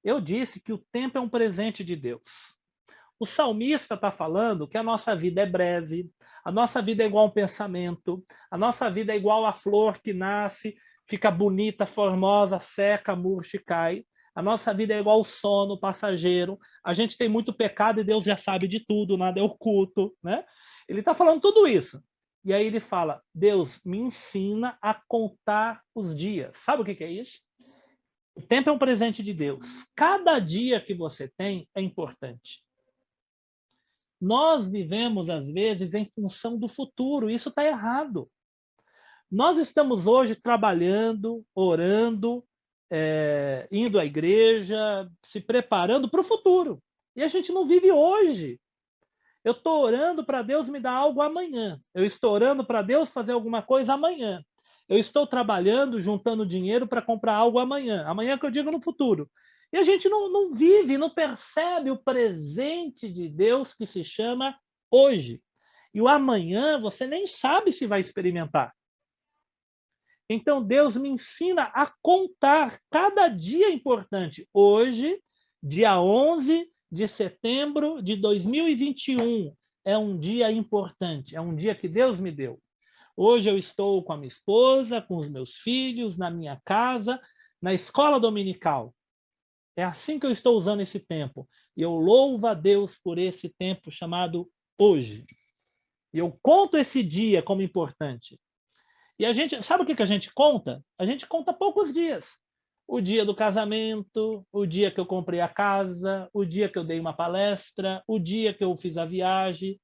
Eu disse que o tempo é um presente de Deus. O salmista está falando que a nossa vida é breve, a nossa vida é igual a um pensamento, a nossa vida é igual a flor que nasce, fica bonita, formosa, seca, murcha e cai. A nossa vida é igual ao sono passageiro. A gente tem muito pecado e Deus já sabe de tudo, nada é oculto, né? Ele está falando tudo isso. E aí ele fala, Deus, me ensina a contar os dias. Sabe o que é isso? O tempo é um presente de Deus. Cada dia que você tem é importante. Nós vivemos, às vezes, em função do futuro. Isso está errado. Nós estamos hoje trabalhando, orando, indo à igreja, se preparando para o futuro. E a gente não vive hoje. Eu estou orando para Deus me dar algo amanhã. Eu estou orando para Deus fazer alguma coisa amanhã. Eu estou trabalhando, juntando dinheiro para comprar algo amanhã. Amanhã que eu digo no futuro. E a gente não vive, não percebe o presente de Deus que se chama hoje. E o amanhã você nem sabe se vai experimentar. Então Deus me ensina a contar cada dia importante. Hoje, dia 11 de setembro de 2021, é um dia importante, é um dia que Deus me deu. Hoje eu estou com a minha esposa, com os meus filhos, na minha casa, na escola dominical. É assim que eu estou usando esse tempo. E eu louvo a Deus por esse tempo chamado hoje. E eu conto esse dia como importante. E a gente, sabe o que a gente conta? A gente conta poucos dias. O dia do casamento, o dia que eu comprei a casa, o dia que eu dei uma palestra, o dia que eu fiz a viagem,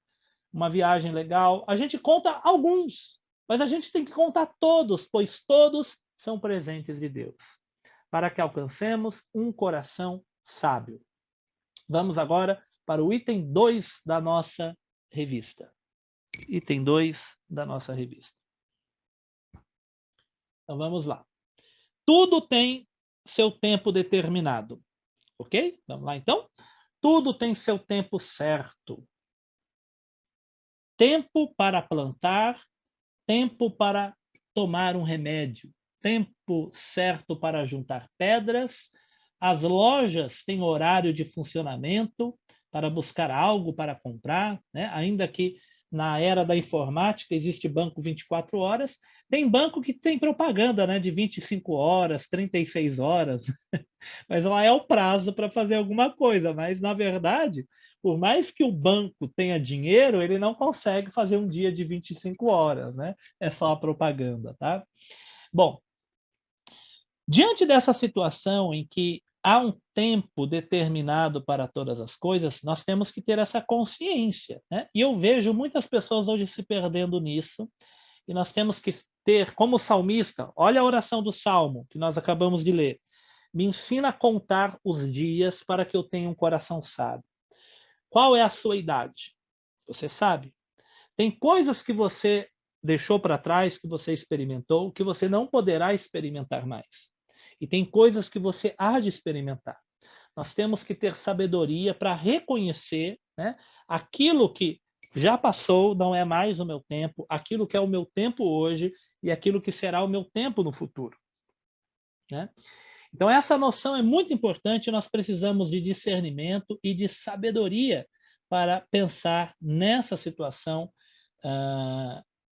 uma viagem legal. A gente conta alguns, mas a gente tem que contar todos, pois todos são presentes de Deus, para que alcancemos um coração sábio. Vamos agora para o item 2 da nossa revista. Item 2 da nossa revista. Então vamos lá. Tudo tem seu tempo determinado. Ok? Vamos lá então? Tudo tem seu tempo certo. Tempo para plantar, tempo para tomar um remédio, tempo certo para juntar pedras. As lojas têm horário de funcionamento para buscar algo para comprar, né? Ainda que na era da informática existe banco 24 horas, tem banco que tem propaganda, né, de 25 horas, 36 horas, mas lá é o prazo para fazer alguma coisa, mas na verdade, por mais que o banco tenha dinheiro, ele não consegue fazer um dia de 25 horas, né? É só a propaganda, tá? Bom, diante dessa situação em que há um tempo determinado para todas as coisas, nós temos que ter essa consciência, né? E eu vejo muitas pessoas hoje se perdendo nisso, e nós temos que ter, como salmista, olha a oração do Salmo, que nós acabamos de ler. Me ensina a contar os dias para que eu tenha um coração sábio. Qual é a sua idade? Você sabe? Tem coisas que você deixou para trás, que você experimentou, que você não poderá experimentar mais. E tem coisas que você há de experimentar. Nós temos que ter sabedoria para reconhecer, né, aquilo que já passou, não é mais o meu tempo, aquilo que é o meu tempo hoje e aquilo que será o meu tempo no futuro, né? Então, essa noção é muito importante, nós precisamos de discernimento e de sabedoria para pensar nessa situação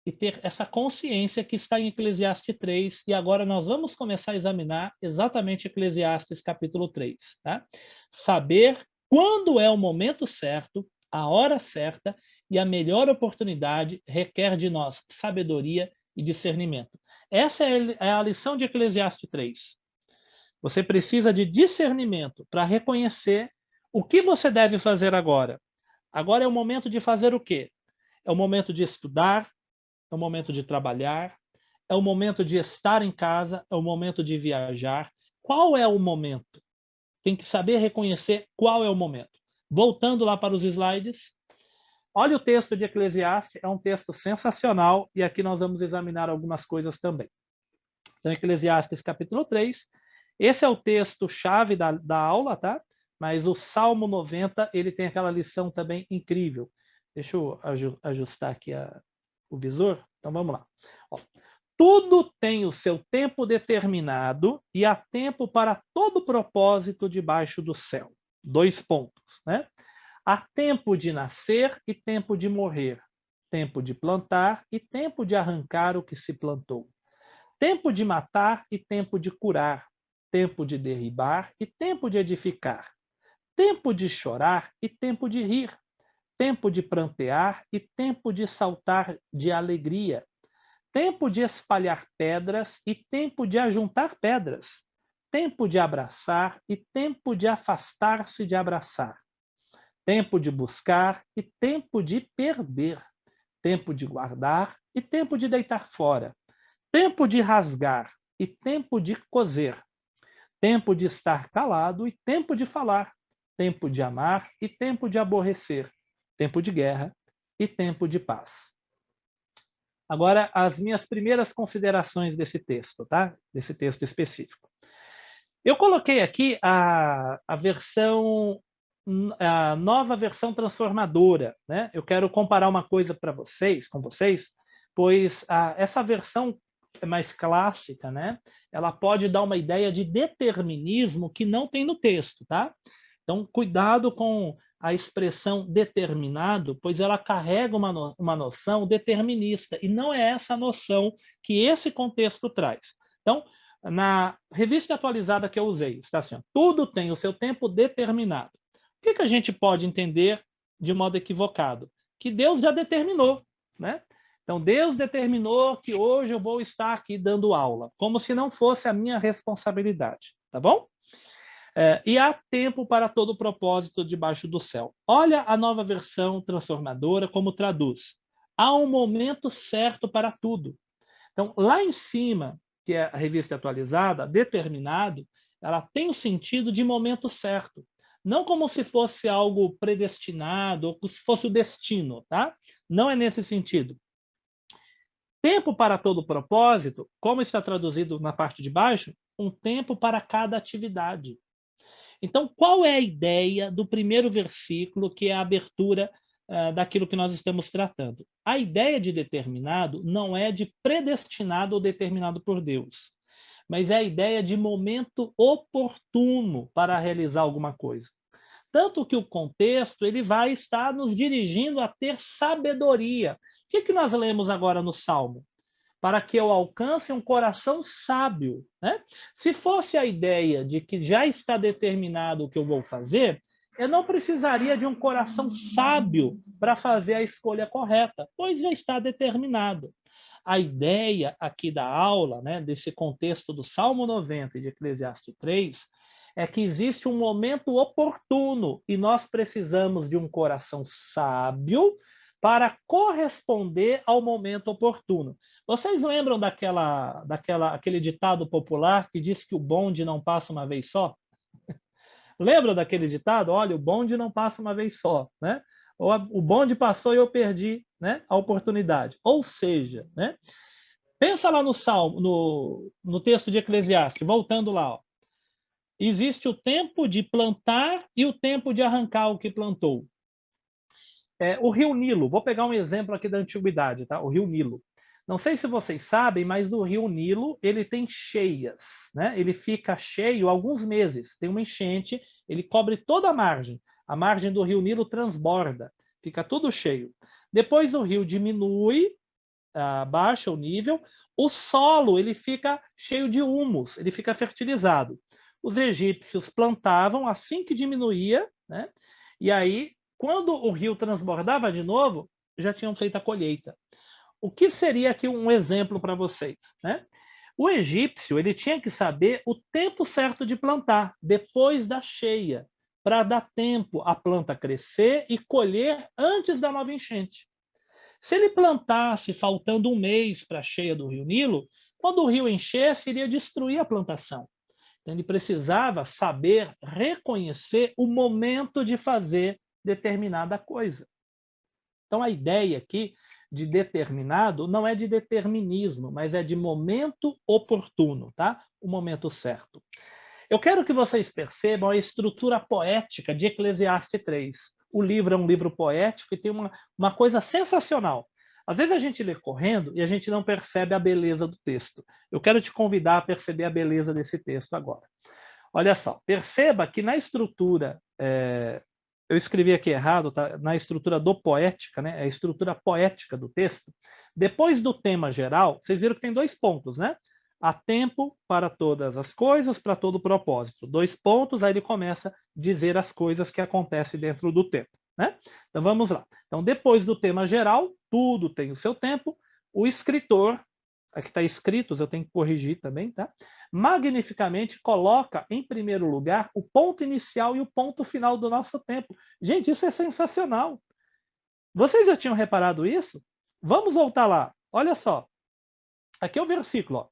e ter essa consciência que está em Eclesiastes 3, e agora nós vamos começar a examinar exatamente Eclesiastes capítulo 3. Tá? Saber quando é o momento certo, a hora certa e a melhor oportunidade requer de nós sabedoria e discernimento. Essa é a lição de Eclesiastes 3. Você precisa de discernimento para reconhecer o que você deve fazer agora. Agora é o momento de fazer o quê? É o momento de estudar, é o momento de trabalhar, é o momento de estar em casa, é o momento de viajar. Qual é o momento? Tem que saber reconhecer qual é o momento. Voltando lá para os slides, olha o texto de Eclesiastes, é um texto sensacional, e aqui nós vamos examinar algumas coisas também. Então, Eclesiastes capítulo 3, esse é o texto-chave da aula, tá? Mas o Salmo 90, ele tem aquela lição também incrível. Deixa eu ajustar aqui o visor. Então, vamos lá. Ó, tudo tem o seu tempo determinado e há tempo para todo propósito debaixo do céu. 2 pontos, né? Há tempo de nascer e tempo de morrer. Tempo de plantar e tempo de arrancar o que se plantou. Tempo de matar e tempo de curar. Tempo de derribar e tempo de edificar. Tempo de chorar e tempo de rir. Tempo de prantear e tempo de saltar de alegria. Tempo de espalhar pedras e tempo de ajuntar pedras. Tempo de abraçar e tempo de afastar-se de abraçar. Tempo de buscar e tempo de perder. Tempo de guardar e tempo de deitar fora. Tempo de rasgar e tempo de coser. Tempo de estar calado e tempo de falar. Tempo de amar e tempo de aborrecer. Tempo de guerra e tempo de paz. Agora, as minhas primeiras considerações desse texto, tá? Desse texto específico. Eu coloquei aqui a nova versão transformadora, né? Eu quero comparar uma coisa com vocês, pois essa versão mais clássica, né? Ela pode dar uma ideia de determinismo que não tem no texto, tá? Então, cuidado com a expressão determinado, pois ela carrega uma noção determinista, e não é essa noção que esse contexto traz. Então, na revista atualizada que eu usei, está assim, ó, tudo tem o seu tempo determinado. O que a gente pode entender de modo equivocado? Que Deus já determinou, né? Então, Deus determinou que hoje eu vou estar aqui dando aula, como se não fosse a minha responsabilidade, tá bom? E há tempo para todo propósito debaixo do céu. Olha a nova versão transformadora como traduz. Há um momento certo para tudo. Então, lá em cima, que é a revista atualizada, determinado, ela tem o sentido de momento certo. Não como se fosse algo predestinado, ou como se fosse o destino, tá? Não é nesse sentido. Tempo para todo propósito, como está traduzido na parte de baixo, um tempo para cada atividade. Então, qual é a ideia do primeiro versículo, que é a abertura daquilo que nós estamos tratando? A ideia de determinado não é de predestinado ou determinado por Deus, mas é a ideia de momento oportuno para realizar alguma coisa. Tanto que o contexto ele vai estar nos dirigindo a ter sabedoria. O que nós lemos agora no Salmo? Para que eu alcance um coração sábio, né? Se fosse a ideia de que já está determinado o que eu vou fazer, eu não precisaria de um coração sábio para fazer a escolha correta, pois já está determinado. A ideia aqui da aula, né, desse contexto do Salmo 90 e de Eclesiastes 3, é que existe um momento oportuno e nós precisamos de um coração sábio para corresponder ao momento oportuno. Vocês lembram aquele ditado popular que diz que o bonde não passa uma vez só? Lembra daquele ditado? Olha, o bonde não passa uma vez só, né? Ou o bonde passou e eu perdi, né, a oportunidade. Ou seja, né? Pensa lá no Salmo, no texto de Eclesiastes, voltando lá, ó. Existe o tempo de plantar e o tempo de arrancar o que plantou. O rio Nilo, vou pegar um exemplo aqui da antiguidade, tá? O rio Nilo. Não sei se vocês sabem, mas o rio Nilo ele tem cheias, né? Ele fica cheio alguns meses, tem uma enchente, ele cobre toda a margem do rio Nilo transborda, fica tudo cheio. Depois o rio diminui baixa o nível, o solo ele fica cheio de humus, ele fica fertilizado. Os egípcios plantavam assim que diminuía, né? E aí, quando o rio transbordava de novo, já tinham feito a colheita. O que seria aqui um exemplo para vocês, né? O egípcio ele tinha que saber o tempo certo de plantar, depois da cheia, para dar tempo à planta crescer e colher antes da nova enchente. Se ele plantasse faltando um mês para a cheia do rio Nilo, quando o rio enchesse, iria destruir a plantação. Então, ele precisava saber reconhecer o momento de fazer determinada coisa. Então, a ideia aqui de determinado não é de determinismo, mas é de momento oportuno, tá? O momento certo. Eu quero que vocês percebam a estrutura poética de Eclesiastes 3. O livro é um livro poético e tem uma coisa sensacional. Às vezes a gente lê correndo e a gente não percebe a beleza do texto. Eu quero te convidar a perceber a beleza desse texto agora. Olha só, perceba que na estrutura, eu escrevi aqui errado, tá? Na estrutura do poética, né? A estrutura poética do texto. Depois do tema geral, vocês viram que tem 2 pontos, né? Há tempo para todas as coisas, para todo propósito. 2 pontos, aí ele começa a dizer as coisas que acontecem dentro do tempo, né? Então vamos lá. Então, depois do tema geral, tudo tem o seu tempo, o escritor, aqui está escritos, eu tenho que corrigir também, tá? Magnificamente coloca em primeiro lugar o ponto inicial e o ponto final do nosso tempo. Gente, isso é sensacional. Vocês já tinham reparado isso? Vamos voltar lá. Olha só. Aqui é o versículo, ó.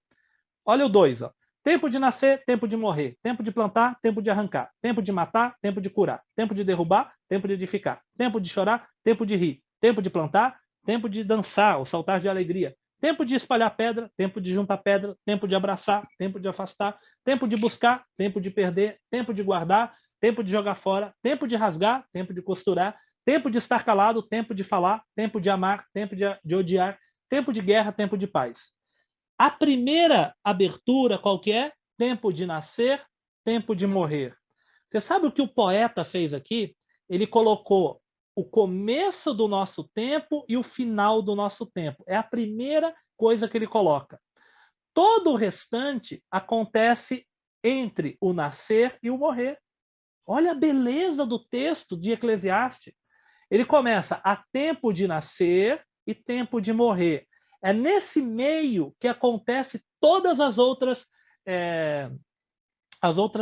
Olha o 2, ó. Tempo de nascer, tempo de morrer. Tempo de plantar, tempo de arrancar. Tempo de matar, tempo de curar. Tempo de derrubar, tempo de edificar. Tempo de chorar, tempo de rir. Tempo de plantar, tempo de dançar ou saltar de alegria. Tempo de espalhar pedra, tempo de juntar pedra, tempo de abraçar, tempo de afastar, tempo de buscar, tempo de perder, tempo de guardar, tempo de jogar fora, tempo de rasgar, tempo de costurar, tempo de estar calado, tempo de falar, tempo de amar, tempo de odiar, tempo de guerra, tempo de paz. A primeira abertura, qual que é? Tempo de nascer, tempo de morrer. Você sabe o que o poeta fez aqui? Ele colocou o começo do nosso tempo e o final do nosso tempo. É a primeira coisa que ele coloca. Todo o restante acontece entre o nascer e o morrer. Olha a beleza do texto de Eclesiastes. Ele começa a tempo de nascer e tempo de morrer. É nesse meio que acontece todas as outras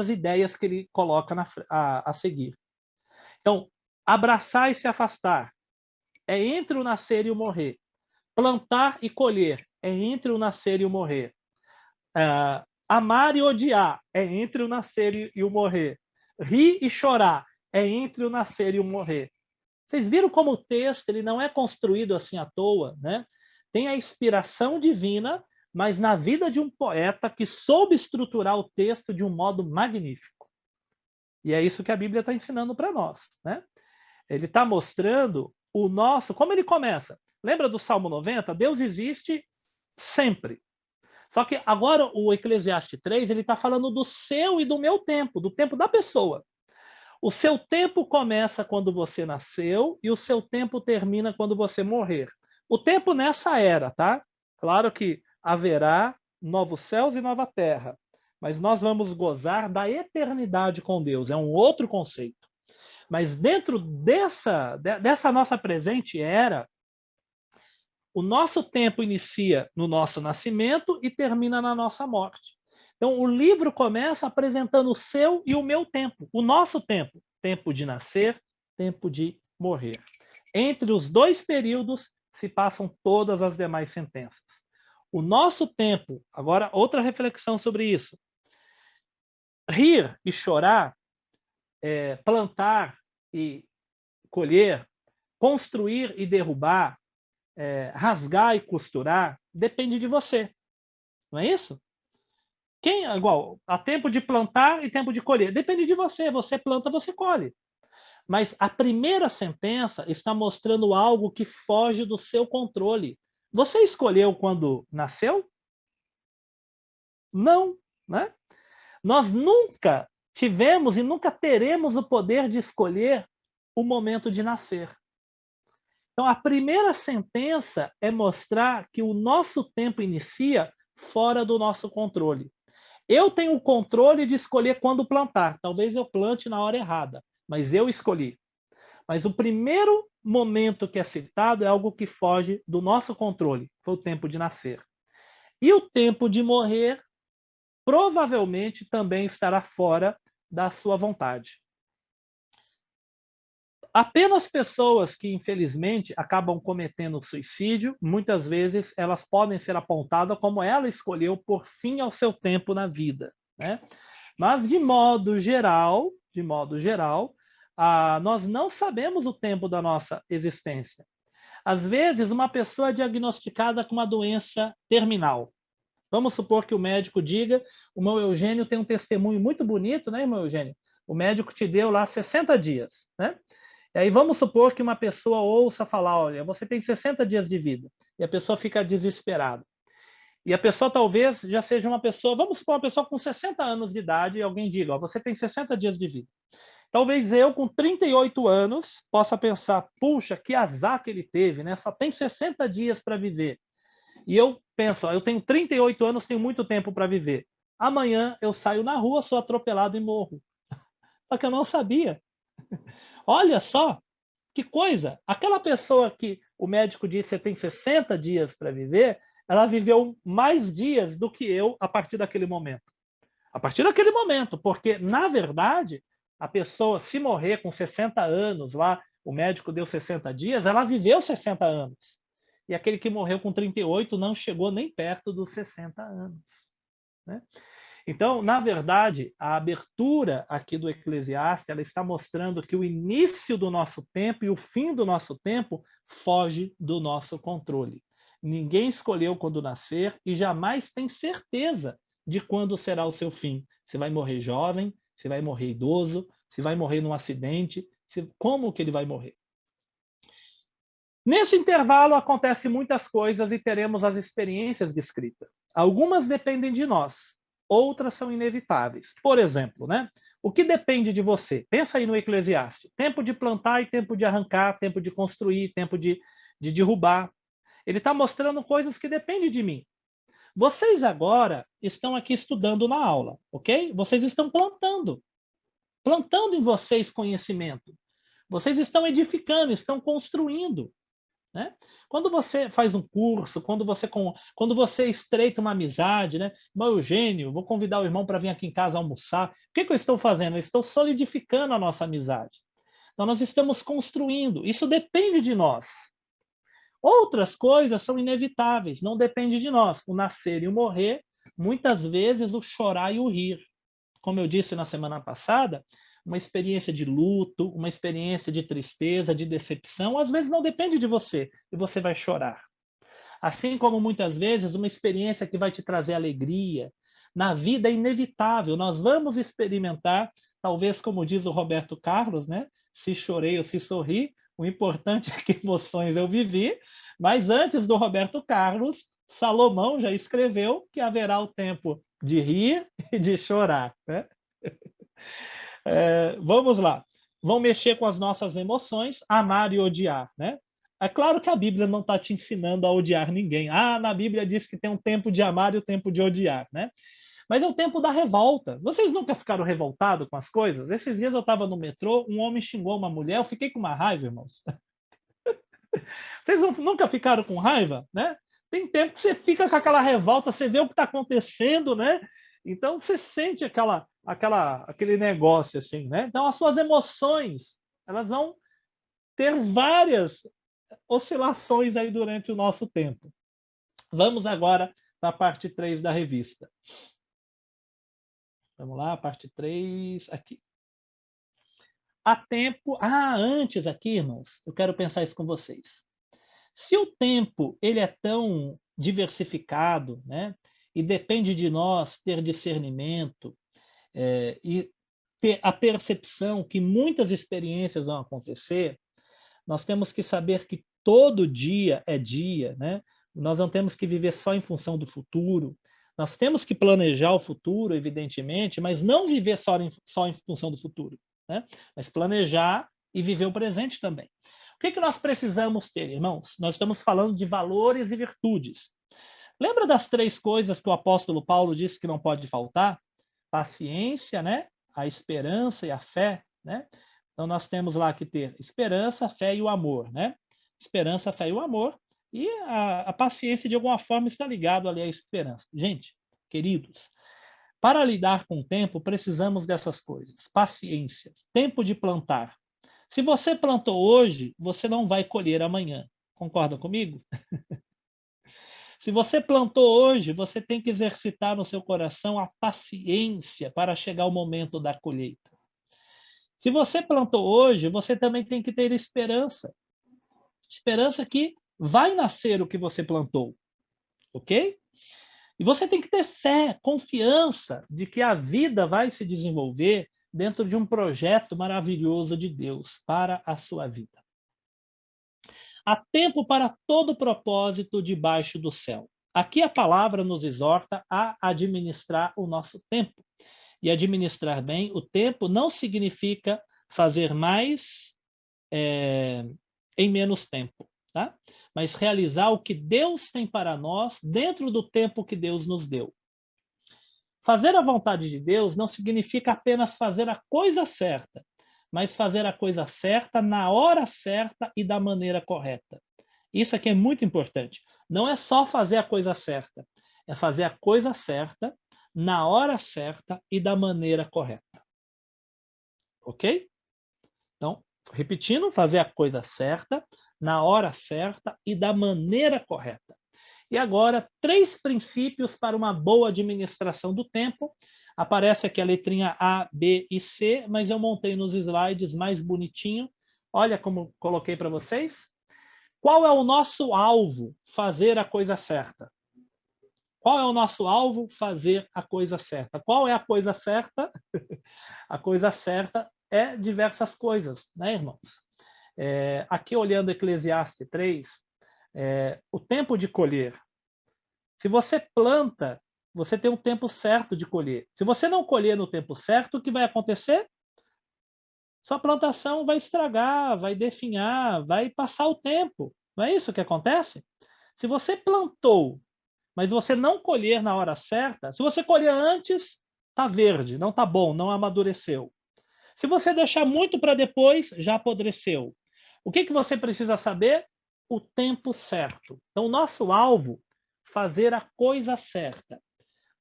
ideias que ele coloca a seguir. Então, abraçar e se afastar é entre o nascer e o morrer. Plantar e colher é entre o nascer e o morrer. Amar e odiar é entre o nascer e o morrer. Rir e chorar é entre o nascer e o morrer. Vocês viram como o texto ele não é construído assim à toa, né? Tem a inspiração divina, mas na vida de um poeta que soube estruturar o texto de um modo magnífico. E é isso que a Bíblia está ensinando para nós, né? Ele está mostrando o nosso... Como ele começa? Lembra do Salmo 90? Deus existe sempre. Só que agora o Eclesiastes 3, ele está falando do seu e do meu tempo, do tempo da pessoa. O seu tempo começa quando você nasceu e o seu tempo termina quando você morrer. O tempo nessa era, tá? Claro que haverá novos céus e nova terra, mas nós vamos gozar da eternidade com Deus. É um outro conceito. Mas dentro dessa nossa presente era, o nosso tempo inicia no nosso nascimento e termina na nossa morte. Então, o livro começa apresentando o seu e o meu tempo, o nosso tempo. Tempo de nascer, tempo de morrer. Entre os 2 períodos se passam todas as demais sentenças. O nosso tempo, agora outra reflexão sobre isso. Rir e chorar, plantar e colher, construir e derrubar, rasgar e costurar, depende de você. Não é isso? Igual, há tempo de plantar e tempo de colher. Depende de você. Você planta, você colhe. Mas a primeira sentença está mostrando algo que foge do seu controle. Você escolheu quando nasceu? Não, né? Nós nunca tivemos e nunca teremos o poder de escolher o momento de nascer. Então, a primeira sentença é mostrar que o nosso tempo inicia fora do nosso controle. Eu tenho o controle de escolher quando plantar. Talvez eu plante na hora errada, mas eu escolhi. Mas o primeiro momento que é citado é algo que foge do nosso controle. Foi o tempo de nascer. E o tempo de morrer provavelmente também estará fora da sua vontade. Apenas pessoas que, infelizmente, acabam cometendo suicídio, muitas vezes elas podem ser apontadas como ela escolheu por fim ao seu tempo na vida, né? Mas, de modo geral, nós não sabemos o tempo da nossa existência. Às vezes, uma pessoa é diagnosticada com uma doença terminal. Vamos supor que o médico diga, o meu Eugênio tem um testemunho muito bonito, né, irmão Eugênio? O médico te deu lá 60 dias, né? E aí vamos supor que uma pessoa ouça falar, olha, você tem 60 dias de vida. E a pessoa fica desesperada. E a pessoa talvez já seja uma pessoa, vamos supor uma pessoa com 60 anos de idade e alguém diga, ó, você tem 60 dias de vida. Talvez eu, com 38 anos, possa pensar, puxa, que azar que ele teve, né? Só tem 60 dias para viver. E eu penso, ó, eu tenho 38 anos, tenho muito tempo para viver. Amanhã eu saio na rua, sou atropelado e morro. Só que eu não sabia. Olha só, que coisa! Aquela pessoa que o médico disse que tem 60 dias para viver, ela viveu mais dias do que eu a partir daquele momento. A partir daquele momento, porque, na verdade, a pessoa, se morrer com 60 anos, lá, o médico deu 60 dias, ela viveu 60 anos. E aquele que morreu com 38 não chegou nem perto dos 60 anos, né? Então, na verdade, a abertura aqui do Eclesiastes, ela está mostrando que o início do nosso tempo e o fim do nosso tempo foge do nosso controle. Ninguém escolheu quando nascer e jamais tem certeza de quando será o seu fim. Se vai morrer jovem, se vai morrer idoso, se vai morrer num acidente, como que ele vai morrer. Nesse intervalo acontecem muitas coisas e teremos as experiências descritas. Algumas dependem de nós. Outras são inevitáveis. Por exemplo, né? O que depende de você? Pensa aí no Eclesiastes. Tempo de plantar e tempo de arrancar, tempo de construir, tempo de derrubar. Ele está mostrando coisas que dependem de mim. Vocês agora estão aqui estudando na aula, ok? Vocês estão plantando em vocês conhecimento. Vocês estão edificando, estão construindo, né? Quando você faz um curso, quando você estreita uma amizade, né? Irmão Eugênio, vou convidar o irmão para vir aqui em casa almoçar. O que eu estou fazendo? Eu estou solidificando a nossa amizade. Então, nós estamos construindo. Isso depende de nós. Outras coisas são inevitáveis, não depende de nós. O nascer e o morrer, muitas vezes o chorar e o rir. Como eu disse na semana passada, uma experiência de luto, uma experiência de tristeza, de decepção, às vezes não depende de você, e você vai chorar. Assim como muitas vezes uma experiência que vai te trazer alegria. Na vida é inevitável, nós vamos experimentar, talvez como diz o Roberto Carlos, né? Se chorei ou se sorri, o importante é que emoções eu vivi, mas antes do Roberto Carlos, Salomão já escreveu que haverá o tempo de rir e de chorar, né? Vamos lá. Vão mexer com as nossas emoções, amar e odiar, né? É claro que a Bíblia não está te ensinando a odiar ninguém. Na Bíblia diz que tem um tempo de amar e o tempo de odiar, né? Mas é o tempo da revolta. Vocês nunca ficaram revoltados com as coisas? Esses dias eu estava no metrô, um homem xingou uma mulher, eu fiquei com uma raiva, irmãos. Vocês nunca ficaram com raiva, né? Tem tempo que você fica com aquela revolta, você vê o que está acontecendo, né? Então você sente aquele negócio assim, né? Então as suas emoções, elas vão ter várias oscilações aí durante o nosso tempo. Vamos agora para a parte 3 da revista. Vamos lá, parte 3, aqui. Há tempo... antes aqui, irmãos, eu quero pensar isso com vocês. Se o tempo ele é tão diversificado, né? E depende de nós ter discernimento e ter a percepção que muitas experiências vão acontecer, nós temos que saber que todo dia é dia, né? Nós não temos que viver só em função do futuro. Nós temos que planejar o futuro, evidentemente, mas não viver só em função do futuro, né? Mas planejar e viver o presente também. O que nós precisamos ter, irmãos? Nós estamos falando de valores e virtudes. Lembra das 3 coisas que o apóstolo Paulo disse que não pode faltar? Paciência, né? A esperança e a fé, né? Então, nós temos lá que ter esperança, fé e o amor, né? Esperança, fé e o amor. E a paciência, de alguma forma, está ligado ali à esperança. Gente, queridos, para lidar com o tempo, precisamos dessas coisas. Paciência, tempo de plantar. Se você plantou hoje, você não vai colher amanhã. Concorda comigo? Se você plantou hoje, você tem que exercitar no seu coração a paciência para chegar o momento da colheita. Se você plantou hoje, você também tem que ter esperança. Esperança que vai nascer o que você plantou, ok? E você tem que ter fé, confiança de que a vida vai se desenvolver dentro de um projeto maravilhoso de Deus para a sua vida. Há tempo para todo propósito debaixo do céu. Aqui a palavra nos exorta a administrar o nosso tempo. E administrar bem o tempo não significa fazer mais em menos tempo, tá? Mas realizar o que Deus tem para nós dentro do tempo que Deus nos deu. Fazer a vontade de Deus não significa apenas fazer a coisa certa, mas fazer a coisa certa na hora certa e da maneira correta. Isso aqui é muito importante. Não é só fazer a coisa certa, é fazer a coisa certa na hora certa e da maneira correta. Ok? Então, repetindo, fazer a coisa certa, na hora certa e da maneira correta. E agora, 3 princípios para uma boa administração do tempo. Aparece aqui a letrinha A, B e C, mas eu montei nos slides mais bonitinho. Olha como coloquei para vocês. Qual é o nosso alvo? Fazer a coisa certa. Qual é o nosso alvo? Fazer a coisa certa. Qual é a coisa certa? A coisa certa é diversas coisas, né, irmãos? Aqui, olhando Eclesiastes 3, o tempo de colher. Se você planta, você tem um tempo certo de colher. Se você não colher no tempo certo, o que vai acontecer? Sua plantação vai estragar, vai definhar, vai passar o tempo. Não é isso que acontece? Se você plantou, mas você não colher na hora certa, se você colher antes, está verde, não está bom, não amadureceu. Se você deixar muito para depois, já apodreceu. O que você precisa saber? O tempo certo. Então, o nosso alvo, fazer a coisa certa.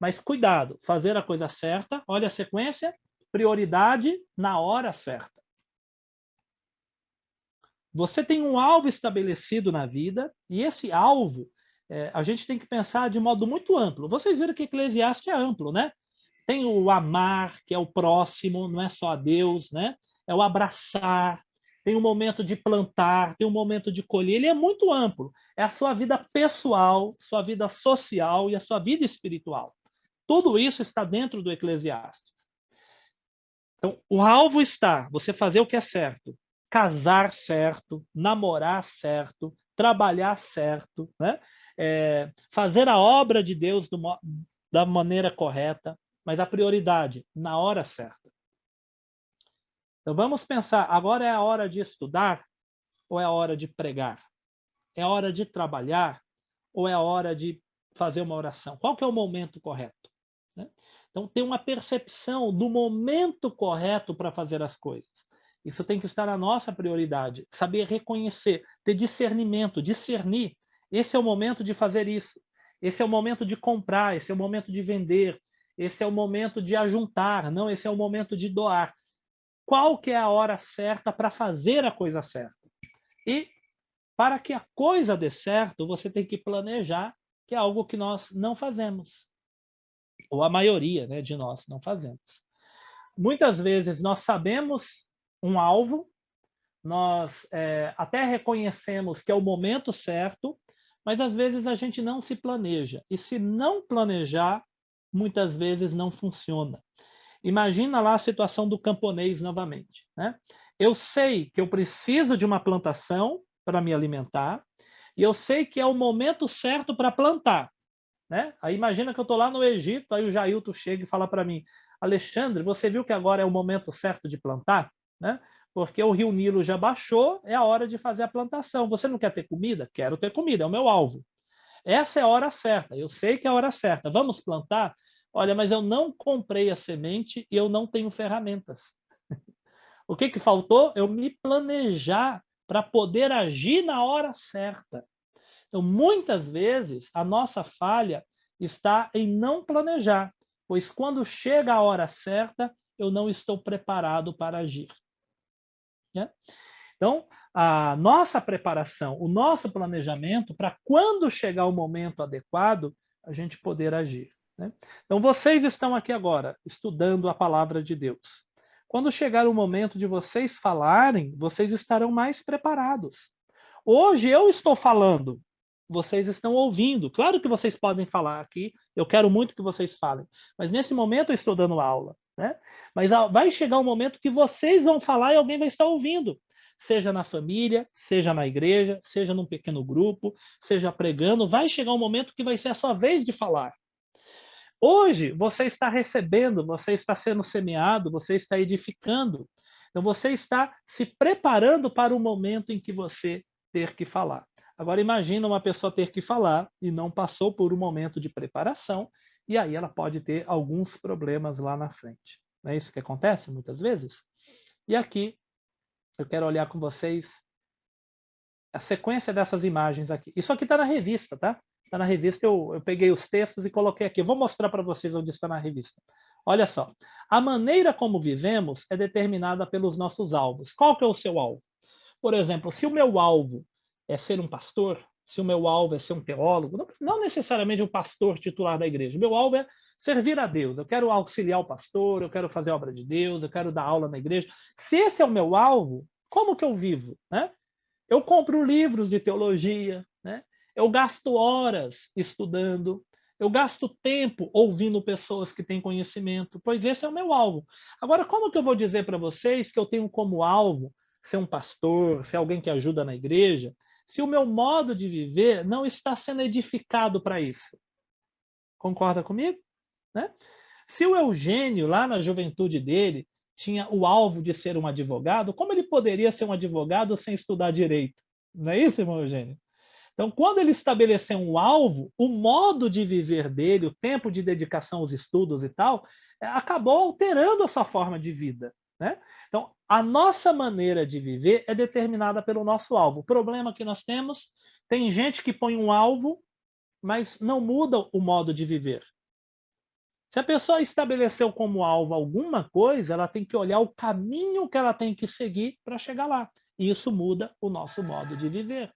Mas cuidado, fazer a coisa certa, olha a sequência, prioridade na hora certa. Você tem um alvo estabelecido na vida, e esse alvo, a gente tem que pensar de modo muito amplo. Vocês viram que Eclesiastes é amplo, né? Tem o amar, que é o próximo, não é só a Deus, né? É o abraçar, tem um momento de plantar, tem um momento de colher, ele é muito amplo. É a sua vida pessoal, sua vida social e a sua vida espiritual. Tudo isso está dentro do Eclesiastes. Então, o alvo está, você fazer o que é certo, casar certo, namorar certo, trabalhar certo, né? Fazer a obra de Deus da maneira correta, mas a prioridade, na hora certa. Então vamos pensar, agora é a hora de estudar ou é a hora de pregar? É a hora de trabalhar ou é a hora de fazer uma oração? Qual que é o momento correto? Né? Então tem uma percepção do momento correto para fazer as coisas. Isso tem que estar na nossa prioridade. Saber reconhecer, ter discernimento, discernir. Esse é o momento de fazer isso. Esse é o momento de comprar, esse é o momento de vender, esse é o momento de ajuntar, não, esse é o momento de doar. Qual que é a hora certa para fazer a coisa certa? E para que a coisa dê certo, você tem que planejar, que é algo que nós não fazemos. Ou a maioria, né, de nós não fazemos. Muitas vezes nós sabemos um alvo, nós até reconhecemos que é o momento certo, mas às vezes a gente não se planeja. E se não planejar, muitas vezes não funciona. Imagina lá a situação do camponês novamente, né? Eu sei que eu preciso de uma plantação para me alimentar, e eu sei que é o momento certo para plantar, né? Aí imagina que eu estou lá no Egito, aí o Jailton chega e fala para mim, Alexandre, você viu que agora é o momento certo de plantar? Né? porque o rio Nilo já baixou, é a hora de fazer a plantação. Você não quer ter comida? Quero ter comida, é o meu alvo. Essa é a hora certa, eu sei que é a hora certa. Vamos plantar? Olha, mas eu não comprei a semente e eu não tenho ferramentas. O que faltou? Eu me planejar para poder agir na hora certa. Então, muitas vezes, a nossa falha está em não planejar, pois quando chega a hora certa, eu não estou preparado para agir. Né? Então, a nossa preparação, o nosso planejamento, para quando chegar o momento adequado, a gente poder agir. Né? Então, vocês estão aqui agora, estudando a palavra de Deus. Quando chegar o momento de vocês falarem, vocês estarão mais preparados. Hoje eu estou falando, vocês estão ouvindo. Claro que vocês podem falar aqui, eu quero muito que vocês falem, mas nesse momento eu estou dando aula. Né? Mas vai chegar um momento que vocês vão falar e alguém vai estar ouvindo. Seja na família, seja na igreja, seja num pequeno grupo, seja pregando, vai chegar um momento que vai ser a sua vez de falar. Hoje, você está recebendo, você está sendo semeado, você está edificando. Então, você está se preparando para o momento em que você ter que falar. Agora, imagina uma pessoa ter que falar e não passou por um momento de preparação, e aí ela pode ter alguns problemas lá na frente. Não é isso que acontece muitas vezes? E aqui, eu quero olhar com vocês a sequência dessas imagens aqui. Isso aqui está na revista, tá? Está na revista, eu peguei os textos e coloquei aqui. Eu vou mostrar para vocês onde está na revista. Olha só. A maneira como vivemos é determinada pelos nossos alvos. Qual que é o seu alvo? Por exemplo, se o meu alvo é ser um pastor, se o meu alvo é ser um teólogo, não necessariamente um pastor titular da igreja. O meu alvo é servir a Deus. Eu quero auxiliar o pastor, eu quero fazer a obra de Deus, eu quero dar aula na igreja. Se esse é o meu alvo, como que eu vivo? Né? Eu compro livros de teologia, né? Eu gasto horas estudando, eu gasto tempo ouvindo pessoas que têm conhecimento, pois esse é o meu alvo. Agora, como que eu vou dizer para vocês que eu tenho como alvo ser um pastor, ser alguém que ajuda na igreja, se o meu modo de viver não está sendo edificado para isso? Concorda comigo? Né? Se o Eugênio, lá na juventude dele, tinha o alvo de ser um advogado, como ele poderia ser um advogado sem estudar direito? Não é isso, irmão Eugênio? Então, quando ele estabeleceu um alvo, o modo de viver dele, o tempo de dedicação aos estudos e tal, acabou alterando a sua forma de vida. Né? Então, a nossa maneira de viver é determinada pelo nosso alvo. O problema que nós temos, tem gente que põe um alvo, mas não muda o modo de viver. Se a pessoa estabeleceu como alvo alguma coisa, ela tem que olhar o caminho que ela tem que seguir para chegar lá. E isso muda o nosso modo de viver.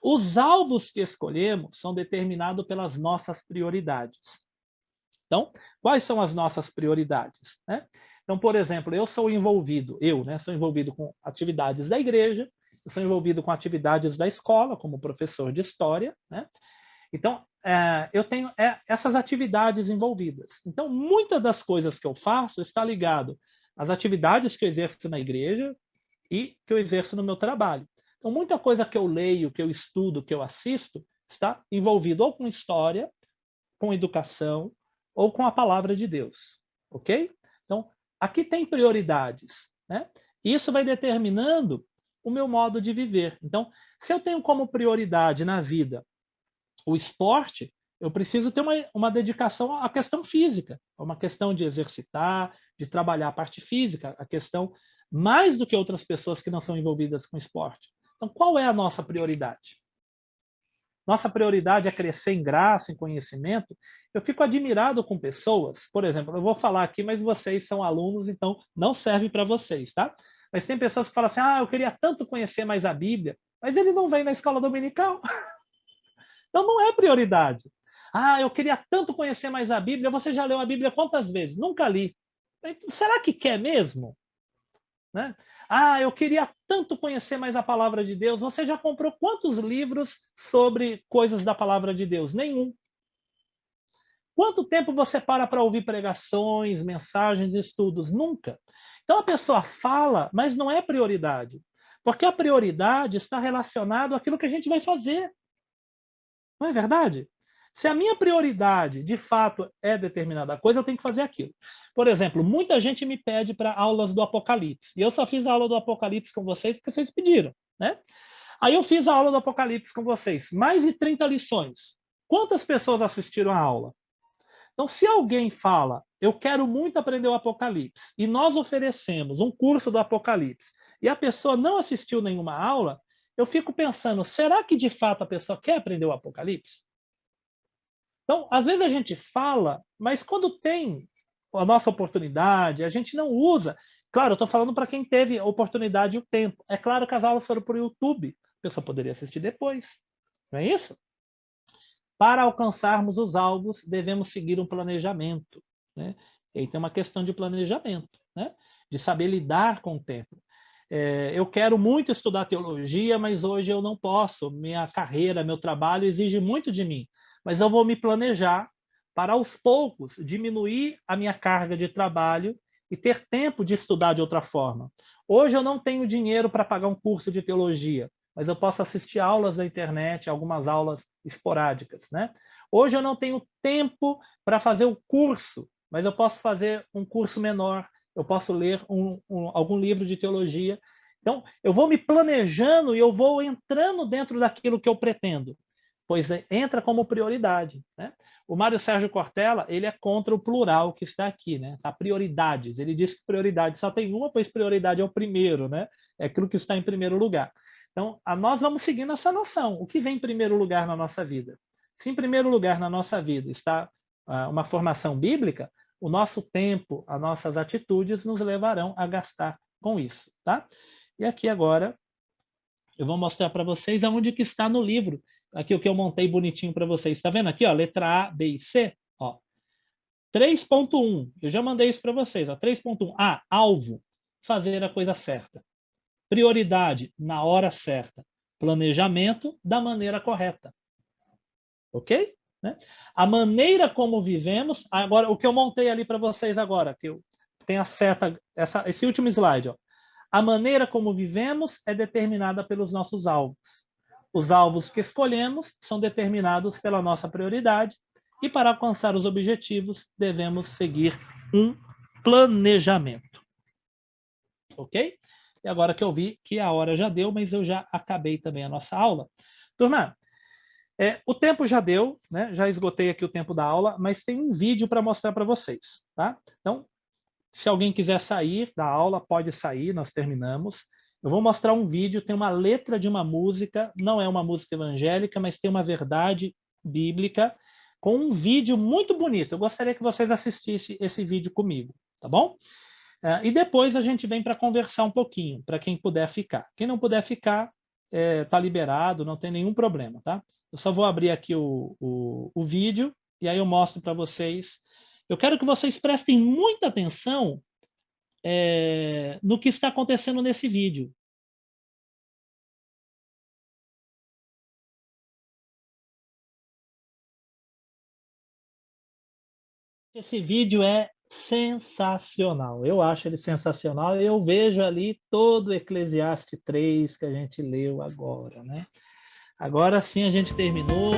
Os alvos que escolhemos são determinados pelas nossas prioridades. Então, quais são as nossas prioridades? Né? Então, por exemplo, eu sou envolvido com atividades da igreja, eu sou envolvido com atividades da escola, como professor de história. Né? Então, eu tenho essas atividades envolvidas. Então, muitas das coisas que eu faço está ligado às atividades que eu exerço na igreja e que eu exerço no meu trabalho. Então, muita coisa que eu leio, que eu estudo, que eu assisto, está envolvido ou com história, com educação, ou com a palavra de Deus. Ok? Então, aqui tem prioridades. Né? Isso vai determinando o meu modo de viver. Então, se eu tenho como prioridade na vida o esporte, eu preciso ter uma dedicação à questão física, uma questão de exercitar, de trabalhar a parte física, a questão mais do que outras pessoas que não são envolvidas com esporte. Então, qual é a nossa prioridade? Nossa prioridade é crescer em graça, em conhecimento. Eu fico admirado com pessoas, por exemplo, eu vou falar aqui, mas vocês são alunos, então não serve para vocês, tá? Mas tem pessoas que falam assim, eu queria tanto conhecer mais a Bíblia, mas ele não vem na escola dominical. Então não é prioridade. Eu queria tanto conhecer mais a Bíblia, você já leu a Bíblia quantas vezes? Nunca li. Será que quer mesmo? Né? Eu queria tanto conhecer mais a palavra de Deus. Você já comprou quantos livros sobre coisas da palavra de Deus? Nenhum. Quanto tempo você para ouvir pregações, mensagens, estudos? Nunca. Então a pessoa fala, mas não é prioridade. Porque a prioridade está relacionada àquilo que a gente vai fazer. Não é verdade? Se a minha prioridade, de fato, é determinada coisa, eu tenho que fazer aquilo. Por exemplo, muita gente me pede para aulas do Apocalipse. E eu só fiz a aula do Apocalipse com vocês porque vocês pediram, né? Aí eu fiz a aula do Apocalipse com vocês. Mais de 30 lições. Quantas pessoas assistiram a aula? Então, se alguém fala, eu quero muito aprender o Apocalipse, e nós oferecemos um curso do Apocalipse, e a pessoa não assistiu nenhuma aula, eu fico pensando, será que de fato a pessoa quer aprender o Apocalipse? Então, às vezes a gente fala, mas quando tem a nossa oportunidade, a gente não usa. Claro, eu estou falando para quem teve a oportunidade e o tempo. É claro que as aulas foram por YouTube, a pessoa poderia assistir depois. Não é isso? Para alcançarmos os alvos, devemos seguir um planejamento, né? E aí tem uma questão de planejamento, né? De saber lidar com o tempo. Eu quero muito estudar teologia, mas hoje eu não posso. Minha carreira, meu trabalho exige muito de mim. Mas eu vou me planejar para, aos poucos, diminuir a minha carga de trabalho e ter tempo de estudar de outra forma. Hoje eu não tenho dinheiro para pagar um curso de teologia, mas eu posso assistir aulas da internet, algumas aulas esporádicas, né? Hoje eu não tenho tempo para fazer o curso, mas eu posso fazer um curso menor, eu posso ler algum livro de teologia. Então, eu vou me planejando e eu vou entrando dentro daquilo que eu pretendo, pois entra como prioridade, né? O Mário Sérgio Cortella, ele é contra o plural que está aqui, né? Tá, prioridades. Ele diz que prioridade só tem uma, pois prioridade é o primeiro, né? É aquilo que está em primeiro lugar. Então, nós vamos seguindo essa noção. O que vem em primeiro lugar na nossa vida? Se em primeiro lugar na nossa vida está uma formação bíblica, o nosso tempo, as nossas atitudes nos levarão a gastar com isso, tá? E aqui agora eu vou mostrar para vocês aonde que está no livro. Aqui o que eu montei bonitinho para vocês. Está vendo aqui, ó, letra A, B e C? Ó. 3.1, eu já mandei isso para vocês. 3.1, A, alvo, fazer a coisa certa. Prioridade, na hora certa. Planejamento, da maneira correta. Ok? Né? A maneira como vivemos, agora o que eu montei ali para vocês agora, que tem a seta, esse último slide, ó. A maneira como vivemos é determinada pelos nossos alvos. Os alvos que escolhemos são determinados pela nossa prioridade e para alcançar os objetivos devemos seguir um planejamento. Ok? E agora que eu vi que a hora já deu, mas eu já acabei também a nossa aula. Turma, o tempo já deu, né? Já esgotei aqui o tempo da aula, mas tem um vídeo para mostrar para vocês, tá? Então, se alguém quiser sair da aula, pode sair, nós terminamos. Eu vou mostrar um vídeo, tem uma letra de uma música, não é uma música evangélica, mas tem uma verdade bíblica, com um vídeo muito bonito. Eu gostaria que vocês assistissem esse vídeo comigo, tá bom? E depois a gente vem para conversar um pouquinho, para quem puder ficar. Quem não puder ficar, tá liberado, não tem nenhum problema, tá? Eu só vou abrir aqui o vídeo, e aí eu mostro para vocês. Eu quero que vocês prestem muita atenção no que está acontecendo nesse vídeo. Esse vídeo é sensacional, eu acho ele sensacional. Eu vejo ali todo o Eclesiastes 3 que a gente leu agora, né? Agora sim a gente terminou.